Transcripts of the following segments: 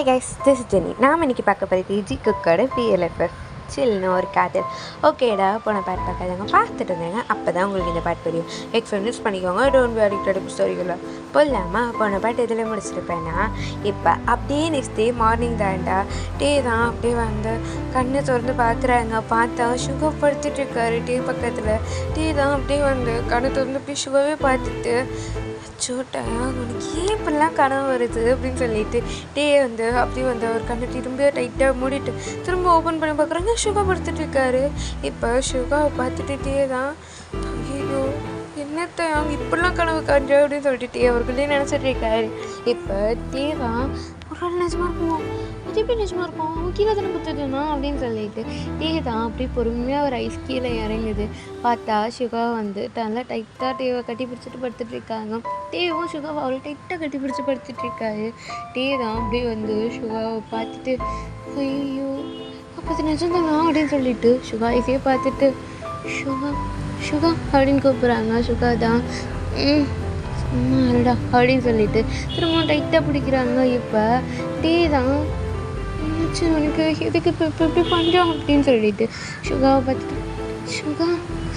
Guys, this Jenny. நாம் இன்றைக்கி பார்க்க போகிறது ஜி குக்கோட பிஎல்எஃப்எஃப் சில்னு ஒரு காதல். ஓகேடா, போன பாட்டு பார்க்காதவங்க பார்த்துட்டு இருந்தேங்க. அப்போ தான் உங்களுக்கு இந்த பாட்டு தெரியும். எக்ஸ்பீரியன்ஸ் பண்ணிக்கோங்க. டோன்ட் பி அடிக்டட் ஸ்டோரிகளை போடலாமா? போன பாட்டு எதில் முடிச்சிருப்பேன்னா, இப்போ அப்படியே நெக்ஸ்ட் டே மார்னிங் தான்டா டே தான் அப்படியே வந்து கண்ணை திறந்து பார்க்குறாங்க. பார்த்தா சுகர் படுத்துட்டு இருக்காரு டே பக்கத்தில். டே தான் அப்படியே வந்து கண்ணை திறந்து அப்படியே சுகவே பார்த்துட்டு, சோட்டா உனக்கு ஏன் இப்படிலாம் கனவு வருது அப்படின்னு சொல்லிட்டு டே வந்து அப்படியே வந்து அவர் கண்ணை திரும்ப டைட்டாக மூடிட்டு திரும்ப ஓப்பன் பண்ணி பார்க்குறாங்க. சுகா படுத்துட்டு இருக்காரு. இப்போ சுகாவை பார்த்துட்டு டே தான், ஐயோ என்னத்தை அவங்க இப்படிலாம் கனவு காண்ற அப்படின்னு சொல்லிட்டு டே அவருக்குள்ளே நினச்சிட்டு இருக்காரு. இப்போ டே தான் ஒரு நாள் நிஜமாக இருக்கும், அது எப்படி நிஜமாக இருக்கும், அவங்க கீழே தானே பத்துட்டுனா அப்படின்னு சொல்லிட்டு டே தான் அப்படியே பொறுமையாக ஒரு ஐஸ் கீழே இறங்குது. பார்த்தா சுகா வந்து நல்லா டைட்டாக டேவை கட்டி பிடிச்சிட்டு படுத்துட்டு இருக்காங்க. டேவும் சுகாவை அவ்வளோ டைட்டாக கட்டி பிடிச்சி படுத்துட்டு இருக்காரு. டே தான் அப்படியே வந்து சுகாவை பார்த்துட்டு, ஐயோ அப்போ நிஜம்தானா அப்படின்னு சொல்லிட்டு சுகா ஐஸையே பார்த்துட்டு, சுகா சுகா அப்படின்னு கூப்பிட்றாங்க. சுகா தான் சும்மா இருடா அப்படின்னு சொல்லிட்டு திரும்ப டைட்டாக பிடிக்கிறாங்க. இப்போ டே தான் உனக்கு எதுக்கு இப்போ இப்போ இப்படி பண்ணுறான் அப்படின்னு சொல்லிட்டு சுகாவை பார்த்துட்டு, சுகா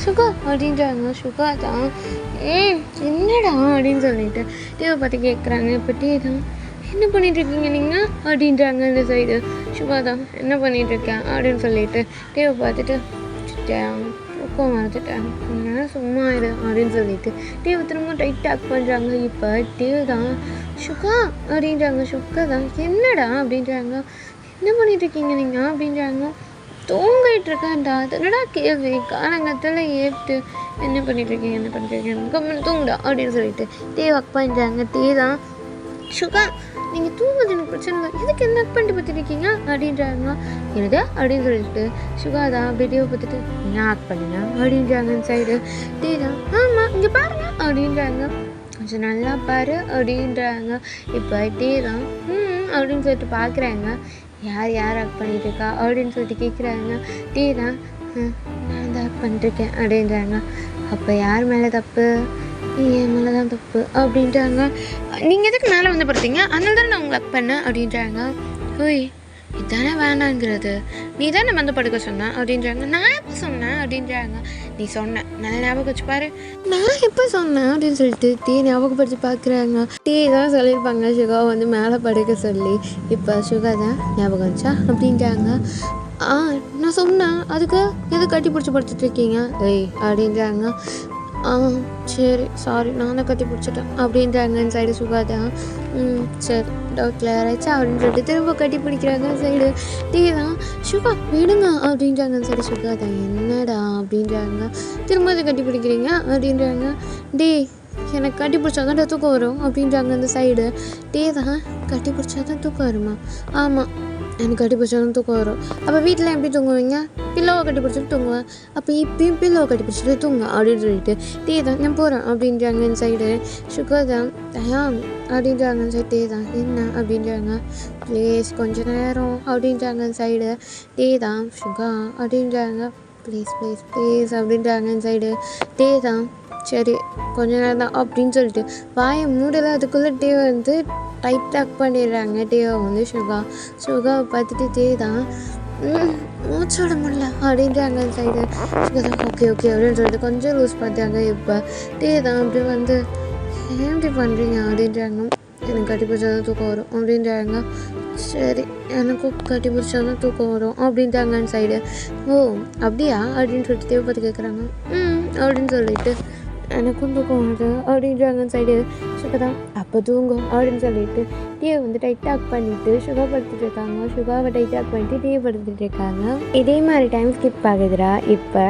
சுகா அப்படின்றாங்க. சுகா தான் என்னடா அப்படின்னு சொல்லிட்டு டேவை பார்த்து கேட்குறாங்க. இப்போ டே தான், என்ன பண்ணிகிட்ருக்கீங்க நீங்கள் அப்படின்றாங்க இந்த சைடு. சுகா தான், என்ன பண்ணிகிட்ருக்கேன் அப்படின்னு சொல்லிட்டு டேவை பார்த்துட்டு, தூக்கம் மறந்துட்டேன், அதனால சும்மா இரு அப்படின்னு சொல்லிட்டு டேவை திரும்ப டைட் டாக் பண்ணுறாங்க. இப்போ டேவ் தான், சுகா அப்படின்றாங்க. சுகா தான், என்னடா அப்படின்றாங்க. என்ன பண்ணிகிட்ருக்கீங்க நீங்கள் அப்படின்றாங்க. தூங்கிட்டுருக்கேன்டா. அது என்னடா கேள்வி, காலங்கத்தில் ஏற்று என்ன பண்ணிகிட்ருக்கீங்க என்ன பண்ணிட்டுருக்கீங்க கம்மனு தூங்குடா அப்படின்னு சொல்லிட்டு டே ஒர்க் பண்ணுறாங்க. டே தான், சுகா நீங்கள் தூங்குறது எனக்கு பிரச்சனை இல்லை, எதுக்கு என்ன ஒர்க் பண்ணிட்டு பார்த்துருக்கீங்க அப்படின்றாங்க. என்னது அப்படின்னு சொல்லிட்டு சுகா தான் அப்படியே டேவை பார்த்துட்டு, என்ன ஒர்க் பண்ணுங்க அப்படின்றாங்க சைடு. டே தான், ஆமாம் இங்கே பாருங்க அப்படின்றாங்க. கொஞ்சம் நல்லா பாரு அப்படின்றாங்க. இப்போ டே தான் அப்படின்னு சொல்லிட்டு பார்க்குறாங்க. யார் யார் ஒர்க் பண்ணிகிட்டு இருக்கா அப்படின்னு சொல்லிட்டு கேட்குறாங்க. டே தான், நான் தான் ஒர்க் பண்ணிட்டுருக்கேன் அப்படின்றாங்க. அப்போ யார் மேலே தப்பு? என் மேலே தான் தப்பு அப்படின்றாங்க. நீங்கள் எதுக்கு மேலே வந்து படுத்தீங்க, அதனால தானே நான் உங்களை ஒர்க் பண்ணேன் அப்படின்றாங்க. ஓய் இதுதானே வேணாங்கிறது, நீ தானே வந்து படுக்க சொன்னேன் அப்படின்றாங்க. நான் எப்போ சொன்னேன் அப்படின்றாங்க. நீ சொன்ன நல்லா ஞாபகம் வச்சு பாரு, நான் எப்போ சொன்னேன் அப்படின்னு சொல்லிட்டு டீ ஞாபகப்படுத்தி பார்க்குறாங்க. டீ தான் சொல்லியிருப்பாங்க சுகா வந்து மேலே படுக்க சொல்லி. இப்போ சுகா தான் ஞாபகம் வச்சா அப்படின்றாங்க. நான் சொன்னேன், அதுக்கு எது கட்டி பிடிச்சி படுத்துட்டு இருக்கீங்க ஏய் அப்படின்றாங்க. சரி சாரி, நான் தான் கட்டி பிடிச்சிட்டேன் அப்படின்றாங்க சைடு. சுகா தான், சரி டவுட் கிளியர் ஆயிடுச்சு அப்படின்னு சொல்லிட்டு திரும்ப கட்டி பிடிக்கிறாங்க சைடு. டீ தான், சுகா விடுங்க அப்படின்றாங்க சைடு. சுகா தான், என்னடா அப்படின்றாங்க. திரும்ப அதை கட்டி பிடிக்கிறீங்க அப்படின்றாங்க. டே எனக்கு கட்டி பிடிச்சா தான் தூக்கம் வரும் அப்படின்றாங்க அந்த சைடு. டே தான், கட்டி பிடிச்சா தான் தூக்கம் வருமா? ஆமாம் எனக்கு கட்டி பிடிச்சாலும் தூக்கம் வரும். அப்போ வீட்டில் எப்படி தூங்குவீங்க? பில்லோவை கட்டி பிடிச்சிட்டு தூங்குவேன். அப்போ இப்பயும் பில்லோவை கட்டி பிடிச்சிட்டு தூங்க அப்படின்னு சொல்லிட்டு டே தான், நான் போகிறேன் அப்படின்றாங்க என் சைடு. சுகா தான், தயாம் அப்படின்றாங்க சைடு. டே தான், என்ன அப்படின்றாங்க. ப்ளீஸ் கொஞ்ச நேரம் அப்படின்றாங்க சைடு. டே தான், சுகா அப்படின்றாங்க. ப்ளீஸ் ப்ளீஸ் ப்ளீஸ் அப்படின்றாங்க என் சைடு. டே தான், சரி கொஞ்ச நேரம் தான் அப்படின்னு சொல்லிட்டு வாயை மூடலை. அதுக்குள்ளே டே வந்து டைட் டாக் பண்ணிடுறாங்க. டேவை வந்து சுகாவை பார்த்துட்டு டே தான், மூச்சோட முடியல அப்படின்றாங்க சைடு. சுகா தான், ஓகே ஓகே அப்படின்னு சொல்லிட்டு கொஞ்சம் லூஸ் பார்த்தாங்க. இப்போ டே தான் அப்படி வந்து, ஏன் இப்படி பண்ணுறீங்க அப்படின்றாங்க. எனக்கு கட்டி பிடிச்சாதான் தூக்கம் வரும் அப்படின்றாங்க. சரி எனக்கும் கட்டி பிடிச்சாதான் தூக்கம் வரும் அப்படின்றாங்க சைடு. ஓ அப்படியா அப்படின்னு சொல்லிட்டு தேவை பார்த்து கேட்குறாங்க. அப்படின்னு சொல்லிட்டு எனக்கும் தூக்கம் வருது அப்படின்றாங்க சைடு. சுகா தான், அப்போ தூங்கும் அப்படின்னு சொல்லிட்டு டீயை வந்து டைட் டாக் பண்ணிவிட்டு சுகா படுத்துட்டு இருக்காங்க. சுகாவை டைட் டாக் பண்ணிட்டு டீயை படுத்துட்டு இருக்காங்க. இதே மாதிரி டைம் ஸ்கிப் ஆகுதுடா. இப்போ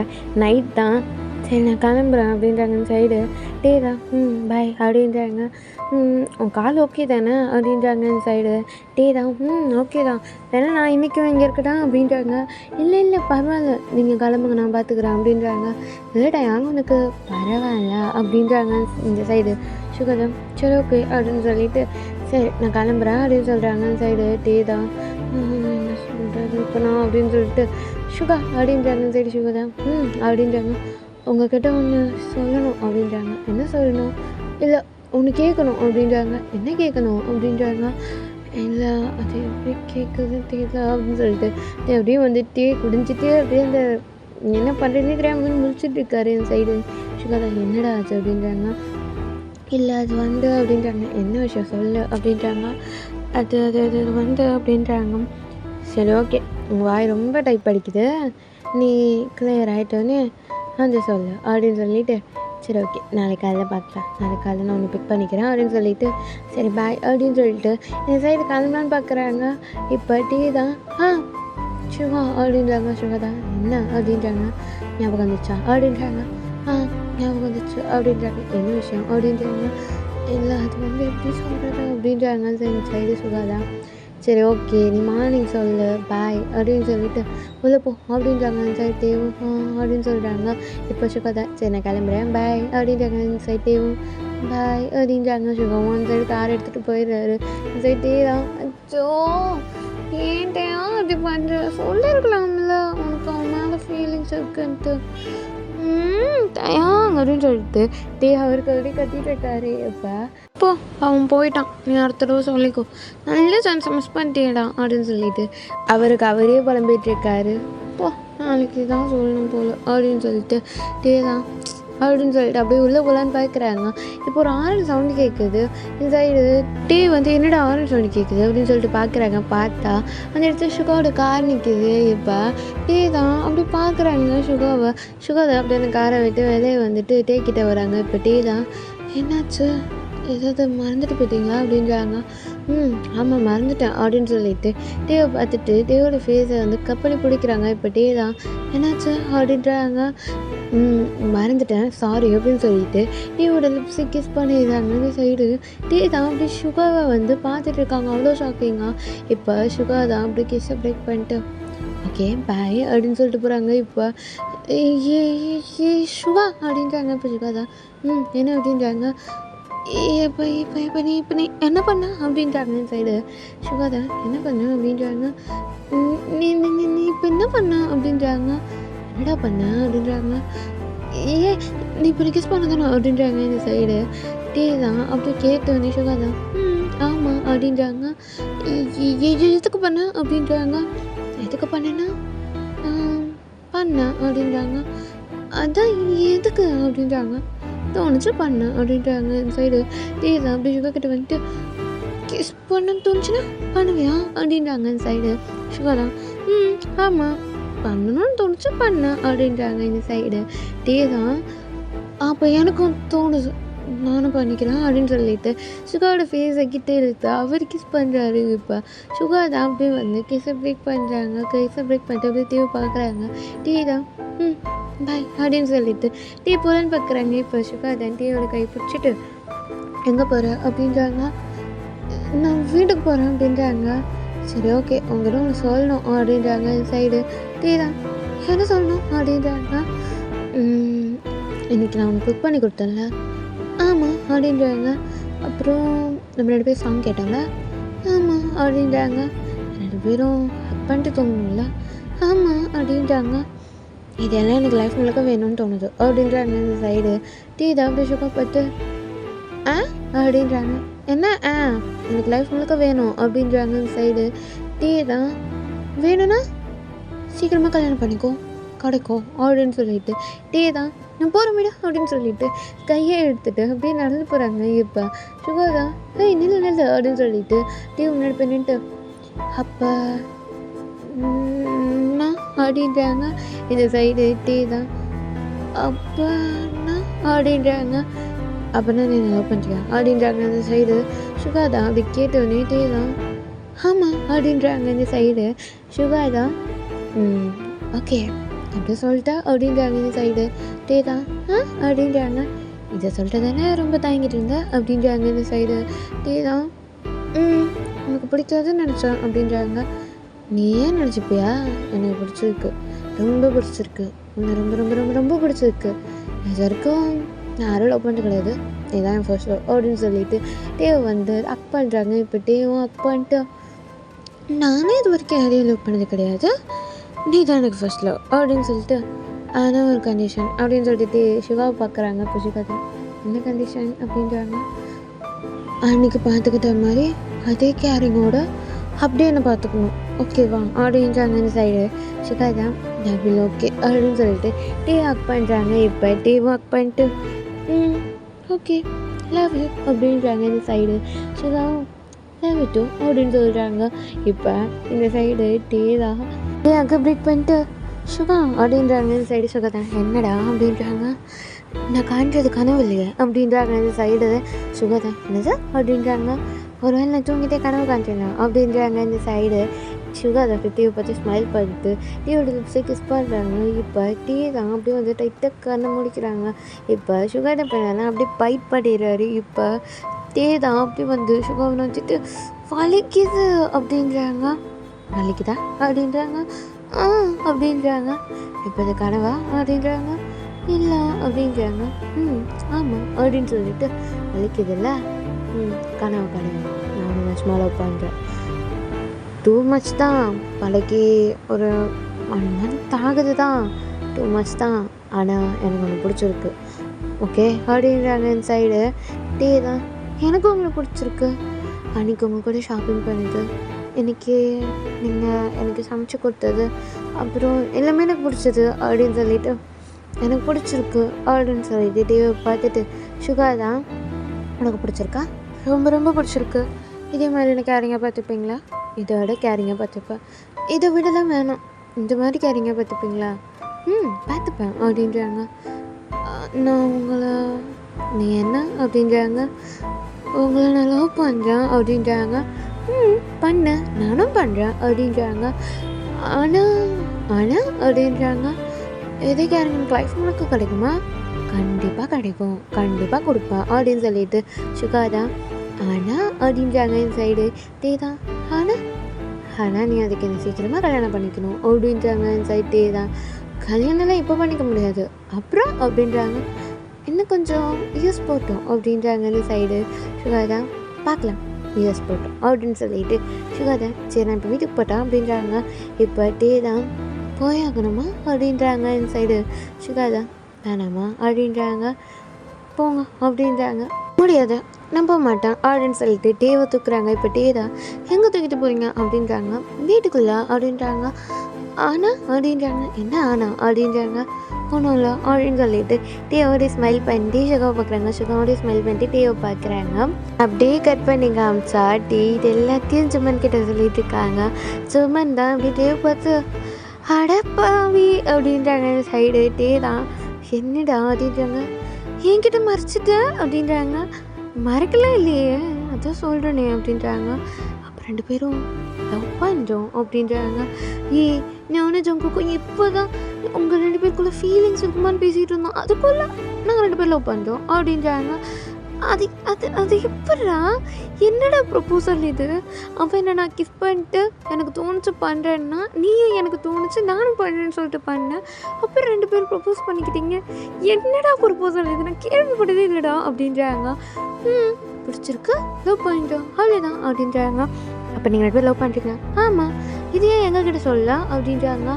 நைட் தான், சரி நான் கிளம்புறேன் அப்படின்றாங்க சைடு. டே தான், பாய் அப்படின்றாங்க. உன் கால் ஓகே தானே அப்படின்றாங்க சைடு. டே தான், ஓகே தான், வேணா நான் இன்றைக்கும் இங்கே இருக்கட்டா அப்படின்றாங்க. இல்லை இல்லை பரவாயில்ல, நீங்கள் கிளம்புங்க நான் பார்த்துக்குறேன் அப்படின்றாங்க. இல்லைடா யாங்க உனக்கு பரவாயில்ல அப்படின்றாங்க இந்த சைடு. சுகா தான், சரி ஓகே அப்படின்னு சொல்லிட்டு சரி நான் கிளம்புறேன் அப்படின்னு சொல்கிறாங்க சைடு. டே தான், என்ன சொல்கிறது இப்போ நான் அப்படின்னு சொல்லிட்டு சுகா அப்படின்றாங்க சைடு. சுகா தான், அப்படின்றாங்க. உங்கள்கிட்ட ஒன்று சொல்லணும் அப்படின்றாங்க. என்ன சொல்லணும்? இல்லை ஒன்று கேட்கணும் அப்படின்றாங்க. என்ன கேட்கணும் அப்படின்றாங்க. இல்ல அது எப்படி கேட்குதுன்னு தெரியல அப்படின்னு சொல்லிட்டு அப்படியே வந்துட்டே குடிஞ்சிட்டே அப்படியே அந்த என்ன பண்ணுறதுனே தெரியாமல் முடிச்சுட்டு இருக்காரு என் சைடு. சுகாதா என்னடா ஆச்சு அப்படின்றாங்க. இல்லை அது வந்து அப்படின்றாங்க. என்ன விஷயம் சொல்லு அப்படின்றாங்க. அது அது அது வந்து அப்படின்றாங்க. சரி ஓகே, உங்கள் வாய் ரொம்ப டைப் அடிக்குது, நீ கிளியர் ஆகிட்டோன்னே வந்து சொல்லு அப்படின்னு சொல்லிட்டு சரி ஓகே நாளைக்கு காலையில் பார்க்கலாம், நாளைக்கு காலையில் நான் ஒன்று பிக் பண்ணிக்கிறேன் அப்படின்னு சொல்லிட்டு சரி பாய் அப்படின்னு சொல்லிட்டு என் சைடு கிளம்பலான்னு பார்க்குறாங்க. இப்போ டீ தான் சிவா அப்படின்றாங்க. சிவா தான் என்ன அப்படின்றாங்க. ஞாபகம் வந்துச்சா அப்படின்றாங்க. ஞாபகம் வந்துச்சு அப்படின்றாங்க. என்ன விஷயம் அப்படின்றாங்க. இல்லை அது வந்து எப்படி சொல்கிறது அப்படின்றாங்க. சரி சைடு சுகாதான். சரி ஓகே நீ மார்னிங் சொல்லு பாய் அப்படின்னு சொல்லிட்டு உள்ள போ அப்படின்றாங்க. சைட் தேவும் அப்படின்னு சொல்கிறாங்க. இப்போ சுகாதா சரி நான் கிளம்புறேன் பாய் அப்படின்றாங்க. சைட் தேவும் பாய் அப்படின்றாங்க. சுகாவும் அந்த சைடு கார் எடுத்துகிட்டு போயிடுறாரு. சைட் தேதான் அச்சோ ஏன்ட்டையா அப்படி பண்ணுற, சொல்லியிருக்கலாம்ல உனக்கு அவன் மேலே ஃபீலிங்ஸ் இருக்குன்ட்டு தயாங் அப்படின்னு சொல்லிட்டு அவருக்கு அப்படி கத்திட்டு இருக்காரு. இப்போ அவன் போயிட்டான், நீ அடுத்த தடவை சொல்லிக்கோ, நல்ல சான்ஸை மிஸ் பண்ணிட்டேடா அப்படின்னு சொல்லிட்டு அவருக்கு அவரே புலம்பிட்டு இருக்காரு. இப்போ நாளைக்கு தான் சொல்லணும் போல அப்படின்னு சொல்லிட்டு தான் அப்படின்னு சொல்லிட்டு அப்படியே உள்ளே போகலான்னு பார்க்குறாங்க. இப்போ ஒரு ஆரன் சவுண்டு கேட்குது. இந்த சைடு வந்து என்னடா ஆரன் சவுண்டு கேட்குது அப்படின்னு சொல்லிட்டு பார்க்குறாங்க. பார்த்தா அந்த இடத்துல சுகாவோட கார் நிற்குது. இப்போ தான் அப்படி பார்க்குறாங்க சுகாவை அப்படி அந்த காரை விட்டு வெளியே வந்துட்டு கிட்ட வராங்க. இப்போ தான் என்னாச்சு ஏதாவது மறந்துட்டு போயிட்டீங்களா அப்படின்றாங்க. ஆமாம் மறந்துட்டேன் அப்படின்னு சொல்லிட்டு டேவை பார்த்துட்டு டேவோட ஃபேஸை வந்து கப்பலி பிடிக்கிறாங்க. இப்போ தான் என்னாச்சு அப்படின்றாங்க. மறந்துட்டேன் சாரி அப்படின்னு சொல்லிட்டு டீயோட லிப்ஸிக் கிஸ் பண்ணிடுறாங்க. இந்த சைடு தான் அப்படி சுகாவை வந்து பார்த்துட்டு இருக்காங்க. அவ்வளோ ஷாக்கிங்காக. இப்போ சுகா தான் அப்படி கிஸ்ஸை பிரேக் பண்ணிட்டு ஓகே பாய் அப்படின்னு சொல்லிட்டு போகிறாங்க. இப்போ ஏ சுகா அப்படின்றாங்க. இப்போ சுகா தான் என்ன அப்படின்றாங்க. இப்போ இப்போ இப்போ நீ இப்போ நீ என்ன பண்ண அப்படின்றாங்க. இந்த சைடு சுகா தான் என்ன பண்ண அப்படின்றாங்க. நீ நீ நீ இப்போ என்ன பண்ண அப்படின்றாங்க. என்னடா பண்ண அப்படின்றாங்க. நீ இப்போ கிஸ் பண்ண தானே அப்படின்றாங்க. இந்த சைடு தான் அப்படி கேட்டோன்னே சுகா தான் ஆமாம் அப்படின்றாங்க. எதுக்கு பண்ண அப்படின்றாங்க. எதுக்கு பண்ணேன்னா பண்ண அப்படின்றாங்க. அதான் எதுக்கு அப்படின்றாங்க. தோணுச்சு பண்ண அப்படின்றாங்க. இந்த சைடு தான் அப்படி சுகா கிட்ட வந்துட்டு கிஸ் பண்ண தோணுச்சுன்னா பண்ணுவியா அப்படின்றாங்க. இந்த சைடு சுகா தான் ஆமாம் பண்ணணும்னு தோணுச்சு பண்ண அப்படின்றாங்க. இந்த சைடு தான் அப்போ எனக்கும் தோணுது நானும் பண்ணிக்கிறேன் அப்படின்னு சொல்லிட்டு சுகாவோட ஃபேஸை கிட்ட இழுத்து அவர் கிஸ் பண்ணுறாரு. இப்போ சுகா தான் அப்படியே வந்து கிஸை பிரேக் பண்ணுறாங்க. கிஸை பிரேக் பண்ணிட்டு அப்படியே தேவை பார்க்குறாங்க. தான் பாய் அப்படின்னு சொல்லிட்டு போகலான்னு பார்க்குறாங்க. இப்போ சுகா தான் டீயோட கை பிடிச்சிட்டு எங்கே போகிற அப்படின்றாங்க. நான் வீட்டுக்கு போகிறேன் அப்படின்றாங்க. சரி ஓகே உங்கள்கிட்ட ஒன்று சொல்லணும் அப்படின்றாங்க. இந்த சைடு தான் என்ன சொல்லணும் அப்படின்றாங்க. இன்றைக்கி நான் ஒன்று குக் பண்ணி கொடுத்தேன்ல ஆமாம் அப்படின்றாங்க. அப்புறம் நம்ம 2 பேரும் சாங் கேட்டாங்களா ஆமாம் அப்படின்றாங்க. 2 பேரும் ஹக் பண்ணிட்டு தோணுங்களா ஆமாம் அப்படின்றாங்க. இதெல்லாம் எனக்கு லைஃப் முழுக்க வேணும்னு தோணுது அப்படின்றாங்க. இந்த சைடு தான் அப்படி சுகப்பட்டு அப்படின்றாங்க. என்ன எனக்கு லைஃப் முழுக்க வேணும் அப்படின்றாங்க. இந்த சைடு தான் வேணும்னா சீக்கிரமாக கல்யாணம் பண்ணிக்கோ கிடைக்கும் அப்படின்னு சொல்லிட்டு தான் நான் போகிற மேடம் அப்படின்னு சொல்லிட்டு கையை எடுத்துகிட்டு அப்படியே நடந்து போகிறாங்க. இப்போ சுகா தான் நில்லு அப்படின்னு சொல்லிட்டு முன்னாடி பண்ணிட்டு அப்போ அப்படின்றாங்க. இந்த சைடு தான் அப்போனா அப்படின்றாங்க. அப்போனா நீ லவ் பண்ணுறியா அப்படின்றாங்க. இந்த சைடு சுகா தான் அப்படி கேட்டோடனே தான் ஆமாம் அப்படின்றாங்க. இந்த சைடு சுகா தான் ஓகே அப்படி சொல்லிட்டா அப்படின்றாங்க. இந்த சைடு தான் அப்படின்றாங்க. இதை சொல்லிட்டு தானே ரொம்ப தாங்கிட்டு இருந்தேன் அப்படின்றாங்க. இந்த சைடு தான் உனக்கு பிடிக்காதுன்னு நினச்சேன் அப்படின்றாங்க. நீ ஏன் நினச்சிப்பியா எனக்கு பிடிச்சிருக்கு, ரொம்ப பிடிச்சிருக்கு, உன்னை ரொம்ப ரொம்ப ரொம்ப ரொம்ப பிடிச்சிருக்கு. இது வரைக்கும் நான் யாரும் லவ் பண்ணிட்டு கிடையாது, இதுதான் என் ஃபர்ஸ்ட் லவ் அப்படின்னு சொல்லிட்டு வந்து அக் பண்ணுறாங்க. இப்போ அக் பண்ணிட்டு நானே இது வரைக்கும் யாரையும் லவ் பண்ணது கிடையாது, நீ தான் எனக்கு ஃபர்ஸ்ட் லவ் அப்படின்னு சொல்லிட்டு ஆனால் ஒரு கண்டிஷன் அப்படின்னு சொல்லிட்டு சிவாவை பார்க்குறாங்க. இப்போ சிவா தான் என்ன கண்டிஷன் அப்படின்றாங்க. அன்றைக்கி பார்த்துக்கிட்ட மாதிரி அதே கேரிங்கோட அப்படியே என்ன பார்த்துக்கணும் ஓகேவா அப்படின்றாங்க இந்த சைடு. சுகா தான் டபுள் ஓகே அப்படின்னு சொல்லிட்டு டீ ஒர்க் பண்ணுறாங்க. இப்போ டீ ஒர்க் பண்ணிட்டு ஓகே லவ் யூ அப்படின்றாங்க இந்த side. Suga love you too அப்படின்னு சொல்கிறாங்க. இப்போ இந்த சைடு டீ தான் டீ பிரேக் பண்ணிட்டு சுகா அப்படின்றாங்க இந்த சைடு. சுகா தான் என்னடா அப்படின்றாங்க. நான் காண்றது கனவு இல்லையே அப்படின்றாங்க இந்த சைடு. சுகா தான் என்னது அப்படின்றாங்க. ஒரு வேளை நான் தூங்கிட்டே கனவு காண்றேனா அப்படின்றாங்க இந்த சைடு. சுகா அதை டீவை பார்த்து ஸ்மைல் பண்ணிட்டு டீயோட லிப்ஸை கிஸ் பண்ணுறாங்க. இப்போ டீ தான் அப்படியே வந்து டைட்டாக கண்ணை முடிக்கிறாங்க. இப்போ சுகா என்ன பண்ணாலும் அப்படியே பைட் பண்ணிடுறாரு. இப்போ டீ தான் அப்படி வந்து சுகாவை வச்சுட்டு வலிக்குது அப்படின்றாங்க. வலிக்குதா அப்படின்றாங்க. அப்படின்றாங்க. இப்போ இது கனவா அப்படின்றாங்க. இல்லை அப்படின்றாங்க. ஆமாம் அப்படின்னு சொல்லிட்டு வலிக்குதுல்ல கனவு கிடையாது நான் சும்மா லவ் பண்ணுறேன். டூ மச் தான் பழகி ஒரு 1 month ஆகுது தான். டூ மச் தான் ஆனால் எனக்கு ஒன்று பிடிச்சிருக்கு ஓகே அப்படின்றாங்க இந்த சைடு. டீ தான் எனக்கு உங்களுக்கு பிடிச்சிருக்கு. அன்றைக்கி உங்கள் கூட ஷாப்பிங் பண்ணிது இன்றைக்கி நீங்கள் எனக்கு சமைச்சு கொடுத்தது அப்புறம் எல்லாமே எனக்கு பிடிச்சது அப்படின்னு சொல்லிட்டு எனக்கு பிடிச்சிருக்கு அப்படின்னு சொல்லிட்டு டீவை பார்த்துட்டு சுகா தான் உனக்கு பிடிச்சிருக்கா ரொம்ப ரொம்ப பிடிச்சிருக்கு. இதே மாதிரி எனக்கு கேரிங்காக பார்த்துப்பீங்களா? இதை விட கேரிங்காக பார்த்துப்பேன். இதை விடலாம் வேணும் இந்த மாதிரி கேரிங்காக பார்த்துப்பீங்களா? பார்த்துப்பேன் அப்படின்றாங்க. நான் உங்களை நீ என்ன அப்படின்றாங்க. உங்களை நான் லவ் பண்ணுறேன் அப்படின்றாங்க. பண்ண நானும் பண்ணுறேன் அப்படின்றாங்க. ஆனால் ஆனால் அப்படின்றாங்க. எதை கேரிங் எனக்கு லைஃப் உனக்கு கிடைக்குமா? கண்டிப்பாக கிடைக்கும் கண்டிப்பாக கொடுப்பேன் அப்படின்னு சொல்லிட்டு சுகா தான் ஆனால் அப்படின்றாங்க இந்த சைடு. டே தான் ஆனால் நீ அதுக்கு என்ன சீக்கிரமாக கல்யாணம் பண்ணிக்கணும் அப்படின்றாங்க இந்த சைடு. டே தான் கல்யாணம்லாம் இப்போ பண்ணிக்க முடியாது அப்புறம் அப்படின்றாங்க. இன்னும் கொஞ்சம் இயர்ஸ் போட்டோம் அப்படின்றாங்க இந்த சைடு. சுகா தான் பார்க்கலாம் இயர்ஸ் போட்டோம் அப்படின்னு சொல்லிட்டு சுகா தான் சரி நான் இப்போ வீட்டுக்கு போட்டேன் அப்படின்றாங்க. இப்போ டே தான் போயாகணுமா அப்படின்றாங்க இந்த சைடு. சுகா தான் வேணாமா அப்படின்றாங்க. போங்க அப்படின்றாங்க. முடியாது நம்ப மாட்டேன் அப்படின்னு சொல்லிட்டு டேவை தூக்குறாங்க. இப்போ டே தான் எங்கே தூக்கிட்டு போகிறீங்க அப்படின்றாங்க. வீட்டுக்குள்ளே அப்படின்றாங்க. ஆனால் அப்படின்றாங்க. என்ன ஆனா அப்படின்றாங்க. ஒன்றும் இல்லை அப்படின்னு சொல்லிட்டு டேவோடைய ஸ்மைல் பண்ணிட்டு சுகாவை பார்க்குறாங்க. சுகாவோடைய ஸ்மைல் பண்ணிட்டு டேவை பார்க்குறாங்க. அப்படியே கட் பண்ணி காமிச்சா டீ இது எல்லாத்தையும் சுமன் கிட்ட சொல்லிட்டு இருக்காங்க. சுமன் தான் அப்படி டேவை பார்த்து அடப்பாவி அப்படின்றாங்க சைடு. டே தான் என்னடா அப்படின்றாங்க. என்கிட்ட மறைச்சிட்ட அப்படின்றாங்க. மறைக்கலாம் இல்லையே அதான் சொல்கிறேனே அப்படின்றாங்க. அப்போ 2 பேரும் லவ் பண்ணுறோம் அப்படின்றாங்க. நானும் ஜங்குக்கும் இப்போ தான் உங்கள் 2 பேருக்குள்ளே ஃபீலிங்ஸ் இருக்குமான்னு பேசிகிட்டு இருந்தோம். அதுக்குள்ளே நாங்கள் 2 பேர் லவ் பண்ணுறோம் அப்படின்றாங்க. அது அது அது எப்படா என்னடா ப்ரொப்போசல் இது? அவன் என்ன நான் கிஸ் பண்ணிட்டு எனக்கு தோணுச்சு பண்ணுறேன்னா நீயும் எனக்கு தோணுச்சு நானும் பண்ணுறேன்னு சொல்லிட்டு பண்ணேன். அப்புறம் 2 பேரும் ப்ரொப்போஸ் பண்ணிக்கிட்டீங்க. என்னடா ப்ரொப்போசல் இது? நான் கேள்விப்பட்டதே இல்லைடா அப்படின்றாங்க. பிடிச்சிருக்கு லவ் பண்ணிட்டோம் அவ்வளோதான் அப்படின்றாங்க. அப்போ நீங்கள் 2 பேர் லவ் பண்ணுறீங்க? ஆமாம். இது ஏன் எங்ககிட்ட சொல்லலாம் அப்படின்றாங்க.